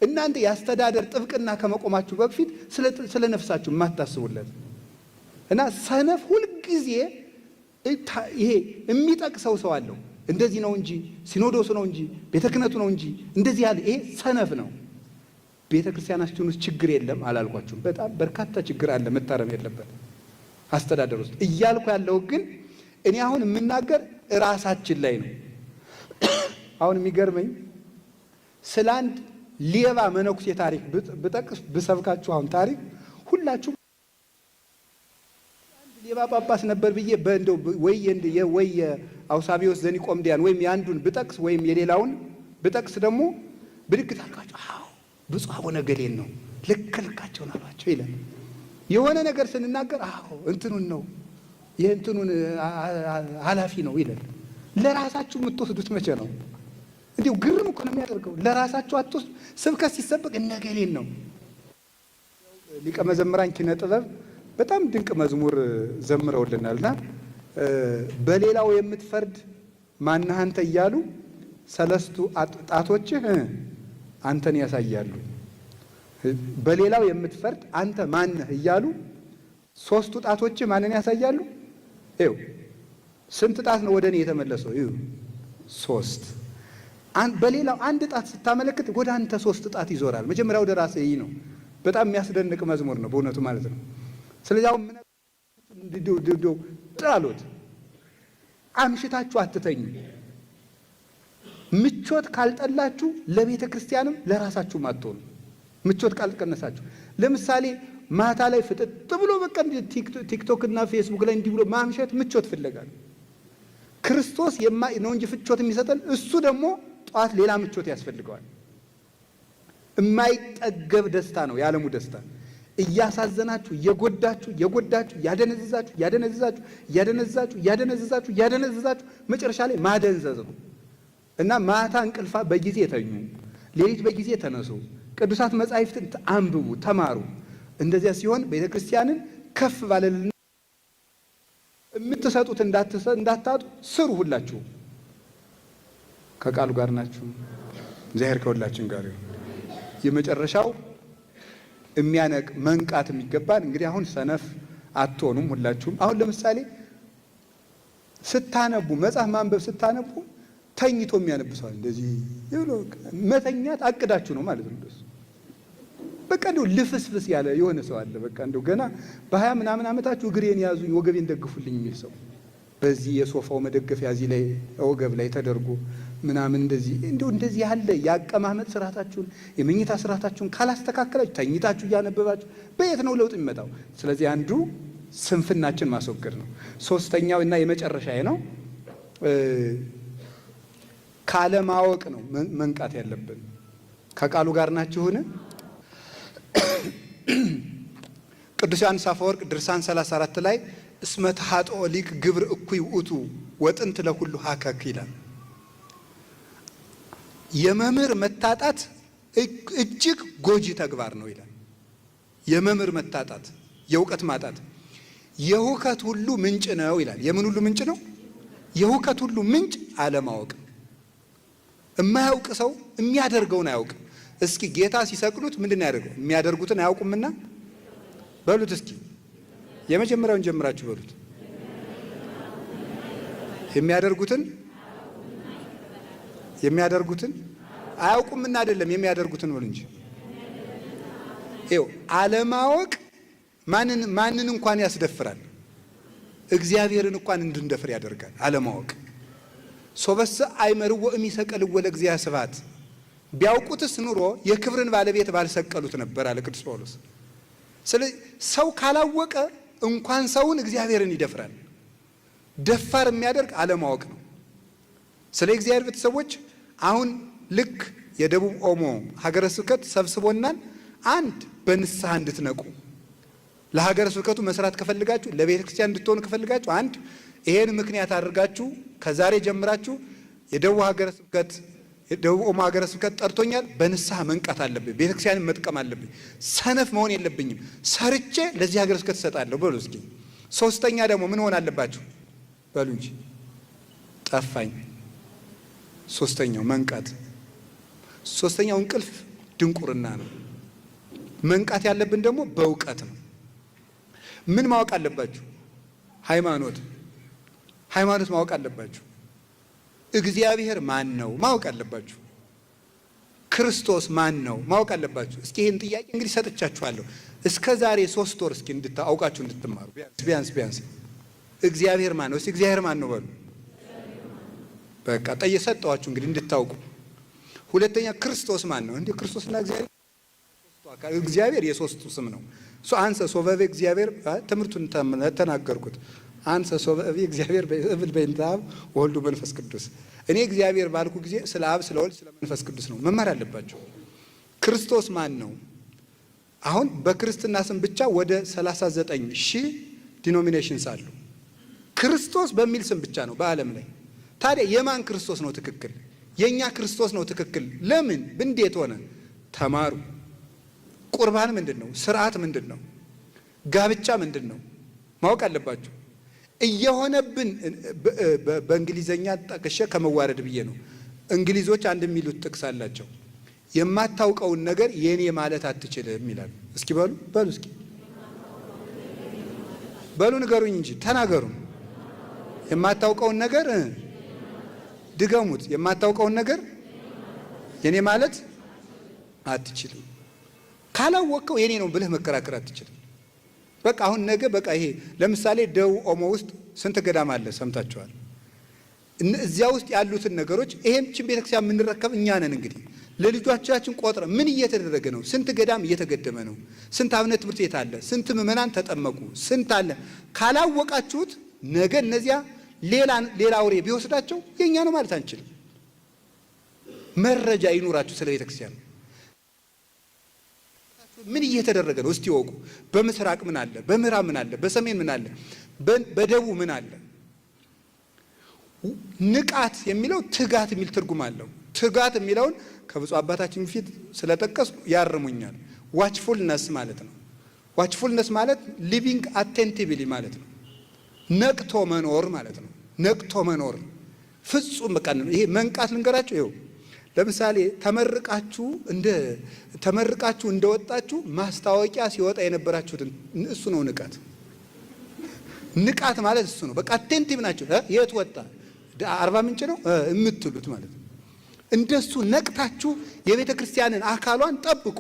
እናንተ የአስተዳደር ጥብቅና ከመቆማችሁ በፊት ስለ ነፍሳችሁ የማታስቡለት እና ሰነፍ ሁልጊዜ ይሄ የሚጠቅሰው ሰው አለው። እንደዚህ ነው እንጂ ሲኖዶሱ ነው እንጂ ቤተ ክህነቱ ነው እንጂ እንደዚህ ያለ ይሄ ሰነፍ ነው። ቤተ ክርስቲያናችን ውስጥ ችግር የለም አላልኳችሁም? በጣም በርካታ ችግር አለ መታረም የለበት አስተዳደር ውስጥ እያልኩ ያለው ግን እኔ አሁን የምናገር ራሳችን ላይ ነው። አሁን የሚገርመኝ ስለ አንድ ሌባ መነኩሴ ታሪክ ብጠቅስ ብሰብካችሁ አሁን ታሪክ ሁላችሁ አንድ ሌባ ጳጳስ ነበር ብዬ በእንደው ወይ አውሳቢዎስ ዘኒቆምዲያን ወይም የአንዱን ብጠቅስ ወይም የሌላውን ብጠቅስ ደግሞ ብድግ ታልካችሁ አዎ ብፁዕ አቡነ ገሌን ነው ልክልካቸውን አሏቸው ይላል። የሆነ ነገር ስንናገር አዎ እንትኑን ነው የእንትኑን ኃላፊ ነው ይላል። ለራሳችሁ የምትወስዱት መቼ ነው? እንዲሁ ግርም እኮ ነው የሚያደርገው። ለራሳችሁ አትወስዱ። ስብከት ሲሰበክ እነገሌን ነው። ሊቀ መዘምራን ኪነ ጥበብ በጣም ድንቅ መዝሙር ዘምረውልናልና በሌላው የምትፈርድ ማነህ አንተ እያሉ ሰለስቱ ጣቶችህ አንተን ያሳያሉ። በሌላው የምትፈርድ አንተ ማነህ እያሉ ሶስቱ ጣቶችህ ማንን ያሳያሉ? ይኸው ስንት ጣት ነው ወደ እኔ የተመለሰው? ይኸው ሶስት። በሌላው አንድ ጣት ስታመለክት ወደ አንተ ሶስት ጣት ይዞራል። መጀመሪያ ወደ ራስህ ነው። በጣም የሚያስደንቅ መዝሙር ነው በእውነቱ ማለት ነው። ስለዚህ አሁን ጣሎት አምሽታችሁ አትተኙ። ምቾት ካልጠላችሁ ለቤተ ክርስቲያንም ለራሳችሁም አትሆኑ። ምቾት ካልቀነሳችሁ ለምሳሌ ማታ ላይ ፍጥጥ ብሎ በቃ ቲክቶክ እና ፌስቡክ ላይ እንዲህ ብሎ ማምሸት ምቾት ፍለጋ ነው። ክርስቶስ ነው እንጂ ፍቾት የሚሰጠን እሱ ደግሞ ጧት ሌላ ምቾት ያስፈልገዋል። የማይጠገብ ደስታ ነው የዓለሙ ደስታ። እያሳዘናችሁ እየጎዳችሁ ያደነዝዛችሁ መጨረሻ ላይ ማደንዘዝ ነው። እና ማታ እንቅልፋ በጊዜ ተኙ፣ ሌሊት በጊዜ ተነሱ፣ ቅዱሳት መጻሕፍትን አንብቡ፣ ተማሩ። እንደዚያ ሲሆን ቤተ ክርስቲያንን ከፍ ባለልና የምትሰጡት እንዳታጡ ስሩ። ሁላችሁ ከቃሉ ጋር ናችሁ። እግዚአብሔር ከሁላችን ጋር ይሁን። የመጨረሻው የሚያነቅ መንቃት የሚገባን እንግዲህ አሁን ሰነፍ አትሆኑም ሁላችሁም። አሁን ለምሳሌ ስታነቡ መጽሐፍ ማንበብ ስታነቡ ተኝቶ የሚያነብሰዋል። እንደዚህ ይብሎ መተኛት አቅዳችሁ ነው ማለት ነው። በቃ እንደው ልፍስፍስ ያለ የሆነ ሰው አለ። በቃ እንደው ገና በ20 ምናምን ዓመታችሁ እግሬን ያዙኝ ወገቤን ደግፉልኝ የሚል ሰው በዚህ የሶፋው መደገፊያ እዚህ ላይ ወገብ ላይ ተደርጎ ምናምን እንደዚህ ያለ ያቀማመጥ ስርዓታችሁን የመኝታ ስርዓታችሁን ካላስተካከላችሁ ተኝታችሁ እያነበባችሁ በየት ነው ለውጥ የሚመጣው? ስለዚህ አንዱ ስንፍናችን ማስወገድ ነው። ሶስተኛው እና የመጨረሻዬ ነው፣ ካለማወቅ ነው መንቃት ያለብን። ከቃሉ ጋር ናችሁን? ቅዱስ ዮሐንስ አፈወርቅ ድርሳን 34 ላይ እስመ ተኃጥኦ ሊቅ ግብር እኩይ ውእቱ ወጥንት ለሁሉ ሀከክ ይላል። የመምህር መታጣት እጅግ ጎጂ ተግባር ነው ይላል። የመምህር መታጣት፣ የእውቀት ማጣት የሁከት ሁሉ ምንጭ ነው ይላል። የምን ሁሉ ምንጭ ነው? የሁከት ሁሉ ምንጭ አለማወቅ። የማያውቅ ሰው የሚያደርገውን አያውቅም። እስኪ ጌታ ሲሰቅሉት ምንድን ነው ያደርገው? የሚያደርጉትን አያውቁምና በሉት። እስኪ የመጀመሪያውን ጀምራችሁ በሉት። የሚያደርጉትን አያውቁምና አይደለም፣ የሚያደርጉትን በሉ እንጂ። ይኸው አለማወቅ ማንን እንኳን ያስደፍራል? እግዚአብሔርን እንኳን እንድንደፍር ያደርጋል አለማወቅ። ሶበሰ አይመርዎ እሚሰቀልዎ ለእግዚአብሔር ስብሐት፣ ቢያውቁትስ ኑሮ የክብርን ባለቤት ባልሰቀሉት ነበር አለ ቅዱስ ጳውሎስ። ስለዚህ ሰው ካላወቀ እንኳን ሰውን እግዚአብሔርን ይደፍራል። ደፋር የሚያደርግ አለማወቅ ነው። ስለ እግዚአብሔር ቤተሰቦች አሁን ልክ የደቡብ ኦሞ ሀገረ ስብከት ሰብስቦናል። አንድ በንስሐ እንድትነቁ ለሀገረ ስብከቱ መስራት ከፈልጋችሁ፣ ለቤተ ክርስቲያን እንድትሆኑ ከፈልጋችሁ፣ አንድ ይሄን ምክንያት አድርጋችሁ ከዛሬ ጀምራችሁ የደቡብ ኦሞ ሀገረ ስብከት ጠርቶኛል፣ በንስሐ መንቃት አለብኝ፣ ቤተ ክርስቲያንን መጥቀም አለብኝ፣ ሰነፍ መሆን የለብኝም፣ ሰርቼ ለዚህ ሀገረ ስብከት እሰጣለሁ በሉ እስኪ። ሶስተኛ ደግሞ ምን ሆን አለባችሁ በሉ እንጂ ጠፋኝ። ሶስተኛው መንቃት። ሶስተኛው እንቅልፍ ድንቁርና ነው። መንቃት ያለብን ደግሞ በእውቀት ነው። ምን ማወቅ አለባችሁ? ሃይማኖት ማወቅ አለባችሁ። እግዚአብሔር ማን ነው ማወቅ አለባችሁ። ክርስቶስ ማን ነው ማወቅ አለባችሁ። እስኪ ይህን ጥያቄ እንግዲህ ሰጥቻችኋለሁ። እስከ ዛሬ 3 ወር እስኪ አውቃችሁ እንድትማሩ ቢያንስ እግዚአብሔር ማን ነው? እስኪ እግዚአብሔር ማን ነው በሉ። በቃ ሰጠኋችሁ እንግዲህ እንድታውቁ። ሁለተኛ ክርስቶስ ማን ነው? እንዴ ክርስቶስና እግዚአብሔር የሶስቱ ስም ነው። አንሰ ሶበቤ እግዚአብሔር ትምህርቱን ተናገርኩት። አንሰ ሶበቤ እግዚአብሔር በእብል በእንተ አብ ወወልድ መንፈስ ቅዱስ። እኔ እግዚአብሔር ባልኩ ጊዜ ስለ አብ ስለ ወልድ ስለ መንፈስ ቅዱስ ነው መማር አለባቸው። ክርስቶስ ማን ነው? አሁን በክርስትና ስም ብቻ ወደ 39,000 ዲኖሚኔሽንስ አሉ። ክርስቶስ በሚል ስም ብቻ ነው በዓለም ላይ። ታዲያ የማን ክርስቶስ ነው ትክክል? የኛ ክርስቶስ ነው ትክክል። ለምን? እንዴት ሆነ? ተማሩ። ቁርባን ምንድን ነው? ስርዓት ምንድን ነው? ጋብቻ ምንድን ነው? ማወቅ አለባችሁ። እየሆነብን በእንግሊዘኛ ጠቅሼ ከመዋረድ ብዬ ነው። እንግሊዞች አንድ የሚሉት ጥቅስ አላቸው። የማታውቀውን ነገር የኔ ማለት አትችልም ይላሉ። እስኪ በሉ እስኪ በሉ ንገሩኝ እንጂ ተናገሩ። የማታውቀውን ነገር ድገሙት። የማታውቀውን ነገር የኔ ማለት አትችልም። ካላወቀው የኔ ነው ብለህ መከራከር አትችልም። በቃ አሁን ነገ በቃ ይሄ ለምሳሌ ደቡብ ኦሞ ውስጥ ስንት ገዳም አለ ሰምታችኋል። እዚያ ውስጥ ያሉትን ነገሮች ይሄንችን ቤተክርስቲያን የምንረከብ እኛ ነን። እንግዲህ ለልጆቻችን ቆጥረ ምን እየተደረገ ነው? ስንት ገዳም እየተገደመ ነው? ስንት አብነት ትምህርት ቤት አለ? ስንት ምዕመናን ተጠመቁ? ስንት አለ? ካላወቃችሁት ነገ እነዚያ ሌላ አውሬ ቢወስዳቸው የኛ ነው ማለት አንችልም። መረጃ ይኑራችሁ ስለ ቤተክርስቲያን ምን እየተደረገ ነው እስቲ ወቁ። በምስራቅ ምን አለ? በምዕራብ ምን አለ? በሰሜን ምን አለ? በደቡብ ምን አለ? ንቃት የሚለው ትጋት የሚል ትርጉም አለው። ትጋት የሚለውን ከብፁዕ አባታችን ፊት ስለጠቀስኩ ያርሙኛል። ዋችፉልነስ ማለት ነው። ዋችፉልነስ ማለት ሊቪንግ አቴንቲቭሊ ማለት ነው። ነቅቶ መኖር ማለት ነው። ነቅቶ መኖር ፍጹም በቃ ይሄ መንቃት ልንገራችሁ። ይኸው ለምሳሌ ተመርቃችሁ እንደወጣችሁ ማስታወቂያ ሲወጣ የነበራችሁትን እሱ ነው ንቃት። ንቃት ማለት እሱ ነው። በቃ አቴንቲቭ ናችሁ። የት ወጣ? አርባ ምንጭ ነው የምትሉት ማለት ነው። እንደሱ ነቅታችሁ የቤተ ክርስቲያንን አካሏን ጠብቁ።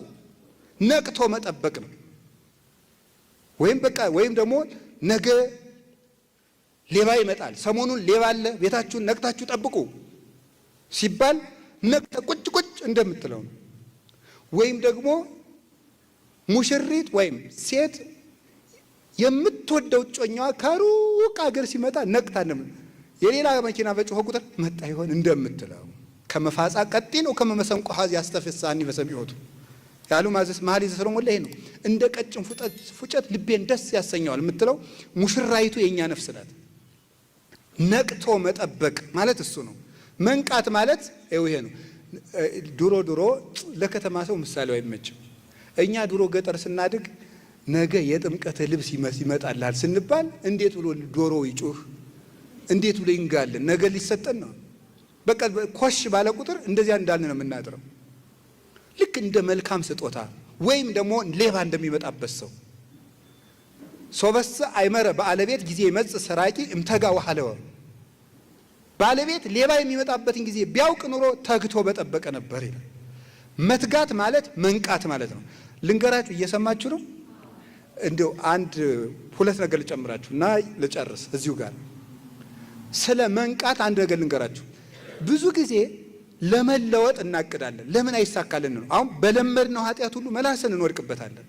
ነቅቶ መጠበቅ ነው። ወይም ደግሞ ነገ ሌባ ይመጣል፣ ሰሞኑን ሌባ አለ፣ ቤታችሁን ነቅታችሁ ጠብቁ ሲባል ነቅተ ቁጭ ቁጭ እንደምትለው ነው። ወይም ደግሞ ሙሽሪት ወይም ሴት የምትወደው እጮኛዋ ከሩቅ አገር ሲመጣ ነቅታ የሌላ መኪና በጮኸ ቁጥር መጣ ይሆን እንደምትለው ከመፋጻ ቀጢን ነው ከመመሰንቆ ሀዝ ያስተፈሳኒ በሰሚዖቱ ያሉ ማዘስ መኃልየ ዘሰሎሞን ላይ ነው። እንደ ቀጭን ፉጨት ልቤን ደስ ያሰኘዋል የምትለው ሙሽራይቱ የኛ ነፍስ ናት። ነቅቶ መጠበቅ ማለት እሱ ነው። መንቃት ማለት ይሄ ነው። ድሮ ለከተማ ሰው ምሳሌው አይመችም። እኛ ድሮ ገጠር ስናድግ ነገ የጥምቀት ልብስ ይመጣልሃል ስንባል እንዴት ብሎ ዶሮ ይጮህ፣ እንዴት ብሎ ይንጋልን፣ ነገ ሊሰጠን ነው። በቃ ኮሽ ባለ ቁጥር እንደዚያ እንዳልን ነው የምናድረው። ልክ እንደ መልካም ስጦታ ወይም ደግሞ ሌባ እንደሚመጣበት ሰው ሶበሰ አይመረ ባለቤት ጊዜ ይመጽ ሰራቂ እምተጋ ወሐለወ ባለቤት ሌባ የሚመጣበትን ጊዜ ቢያውቅ ኑሮ ተግቶ በጠበቀ ነበር ይላል። መትጋት ማለት መንቃት ማለት ነው። ልንገራችሁ፣ እየሰማችሁ ነው? እንደው አንድ ሁለት ነገር ልጨምራችሁና ልጨርስ እዚሁ ጋር። ስለ መንቃት አንድ ነገር ልንገራችሁ። ብዙ ጊዜ ለመለወጥ እናቅዳለን፣ ለምን አይሳካልን ነው። አሁን በለመድነው ኃጢአት ሁሉ መላሰን እንወድቅበታለን።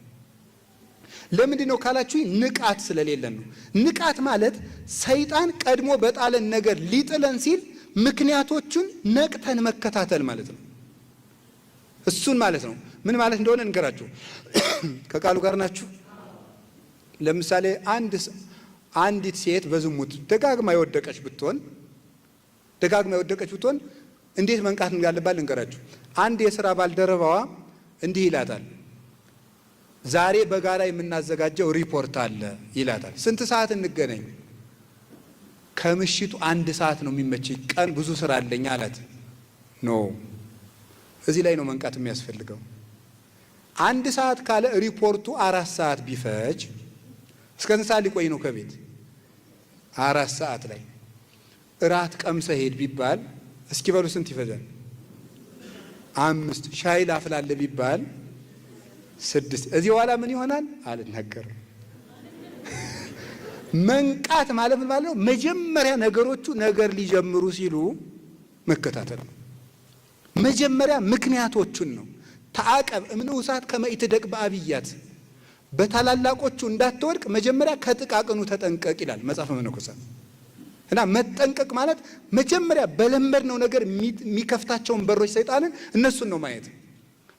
ለምንድን ነው ካላችሁ ንቃት ስለሌለን ነው። ንቃት ማለት ሰይጣን ቀድሞ በጣለን ነገር ሊጥለን ሲል ምክንያቶቹን ነቅተን መከታተል ማለት ነው። እሱን ማለት ነው። ምን ማለት እንደሆነ እንገራችሁ። ከቃሉ ጋር ናችሁ? ለምሳሌ አንዲት ሴት በዝሙት ደጋግማ የወደቀች ብትሆን እንዴት መንቃት እንዳለባት ልንገራችሁ። አንድ የሥራ ባልደረባዋ እንዲህ ይላታል፣ ዛሬ በጋራ የምናዘጋጀው ሪፖርት አለ ይላታል። ስንት ሰዓት እንገናኝ? ከምሽቱ 1 ሰዓት ነው የሚመችኝ፣ ቀን ብዙ ስራ አለኝ አላት። ኖ እዚህ ላይ ነው መንቃት የሚያስፈልገው። 1 ሰዓት ካለ ሪፖርቱ 4 ሰዓት ቢፈጅ እስከ ስንት ሰዓት ሊቆይ ነው ከቤት? 4 ሰዓት ላይ እራት ቀምሰ ሄድ ቢባል እስኪ በሉ ስንት ይፈጃል? 5 ሻይ ላፍላለ ቢባል 6 እዚህ በኋላ ምን ይሆናል? አልናገርም። መንቃት ማለት ምን ማለት ነው? መጀመሪያ ነገሮቹ ነገር ሊጀምሩ ሲሉ መከታተል ነው። መጀመሪያ ምክንያቶቹን ነው። ተዓቀብ እምንውሳት ከመ ኢትደቅ በአብያት፣ በታላላቆቹ እንዳትወድቅ መጀመሪያ ከጥቃቅኑ ተጠንቀቅ ይላል መጽሐፈ መነኮሳት። እና መጠንቀቅ ማለት መጀመሪያ በለመድነው ነገር የሚከፍታቸውን በሮች ሰይጣንን እነሱን ነው ማየት።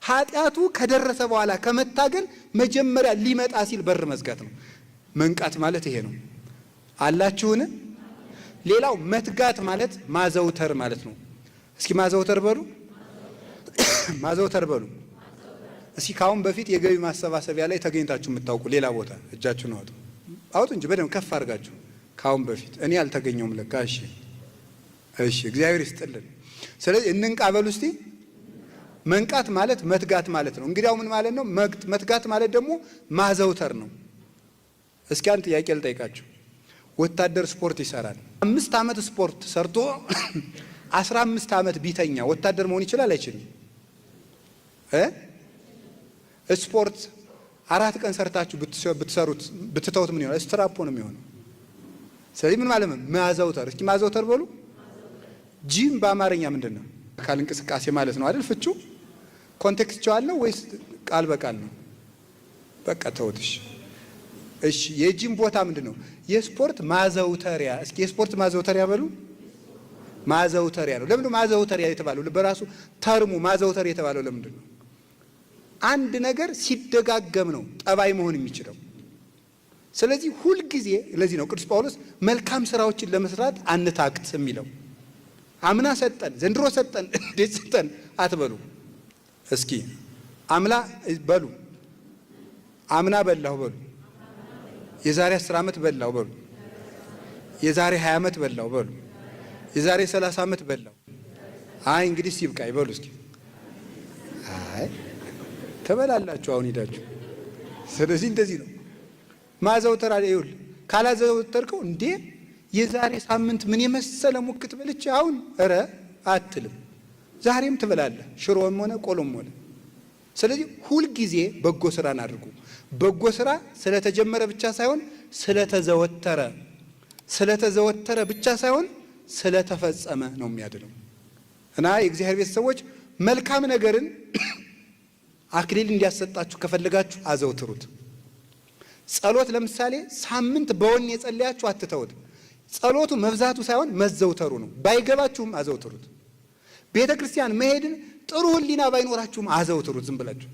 ኃጢአቱ ከደረሰ በኋላ ከመታገል መጀመሪያ ሊመጣ ሲል በር መዝጋት ነው። መንቃት ማለት ይሄ ነው። አላችሁን? ሌላው መትጋት ማለት ማዘውተር ማለት ነው። እስኪ ማዘውተር በሉ፣ ማዘውተር በሉ። እስኪ ካሁን በፊት የገቢ ማሰባሰቢያ ላይ ተገኝታችሁ የምታውቁ ሌላ ቦታ እጃችሁን አውጡ እንጂ በደንብ ከፍ አድርጋችሁ። ካሁን በፊት እኔ አልተገኘውም ለካ። እሺ እግዚአብሔር ይስጥልን። ስለዚህ እንንቃ በሉ እስቲ። መንቃት ማለት መትጋት ማለት ነው። እንግዲያው ምን ማለት ነው? መትጋት ማለት ደግሞ ማዘውተር ነው። እስኪ አንድ ጥያቄ ልጠይቃችሁ። ወታደር ስፖርት ይሰራል። 5 ዓመት ስፖርት ሰርቶ 15 ዓመት ቢተኛ ወታደር መሆን ይችላል አይችልም? ስፖርት 4 ቀን ሰርታችሁ ብትተውት ምን ይሆናል? ስትራፖ ነው የሚሆነው። ስለዚህ ምን ማለት ነው? ማዘውተር። እስኪ ማዘውተር በሉ። ጂም በአማርኛ ምንድን ነው? አካል እንቅስቃሴ ማለት ነው አይደል? ፍቹ ኮንቴክስቹዋል ነው ወይስ ቃል በቃል ነው? በቃ ተውትሽ። እሺ የጂም ቦታ ምንድን ነው? የስፖርት ማዘውተሪያ። እስኪ የስፖርት ማዘውተሪያ በሉ። ማዘውተሪያ ነው። ለምን ማዘውተሪያ የተባለው? በራሱ ተርሙ ማዘውተር የተባለው ለምንድን ነው? አንድ ነገር ሲደጋገም ነው ጠባይ መሆን የሚችለው። ስለዚህ ሁልጊዜ ለዚህ ነው ቅዱስ ጳውሎስ መልካም ስራዎችን ለመስራት አንታክት የሚለው። አምና ሰጠን ዘንድሮ ሰጠን እንዴት ሰጠን አትበሉ። እስኪ አምና በሉ፣ አምና በላሁ በሉ፣ የዛሬ 10 ዓመት በላሁ በሉ፣ የዛሬ 20 ዓመት በላሁ በሉ፣ የዛሬ 30 ዓመት በላሁ። አይ እንግዲህ ሲብቃይ በሉ እስኪ። አይ ተበላላችሁ አሁን ሄዳችሁ። ስለዚህ እንደዚህ ነው ማዘውተር አይውል። ካላዘውተርከው እንዴ የዛሬ ሳምንት ምን የመሰለ ሙክት በልቼ አሁን እረ አትልም። ዛሬም ትበላለህ፣ ሽሮም ሆነ ቆሎም ሆነ። ስለዚህ ሁልጊዜ በጎ ስራን አድርጉ። በጎ ስራ ስለተጀመረ ብቻ ሳይሆን ስለተዘወተረ ስለተዘወተረ ብቻ ሳይሆን ስለተፈጸመ ነው የሚያድነው። እና የእግዚአብሔር ቤተሰቦች መልካም ነገርን አክሊል እንዲያሰጣችሁ ከፈለጋችሁ አዘውትሩት። ጸሎት ለምሳሌ ሳምንት በወኔ የጸለያችሁ አትተውት። ጸሎቱ መብዛቱ ሳይሆን መዘውተሩ ነው። ባይገባችሁም አዘውትሩት። ቤተ ክርስቲያን መሄድን ጥሩ ሕሊና ባይኖራችሁም አዘውትሩት ዝም ብላችሁ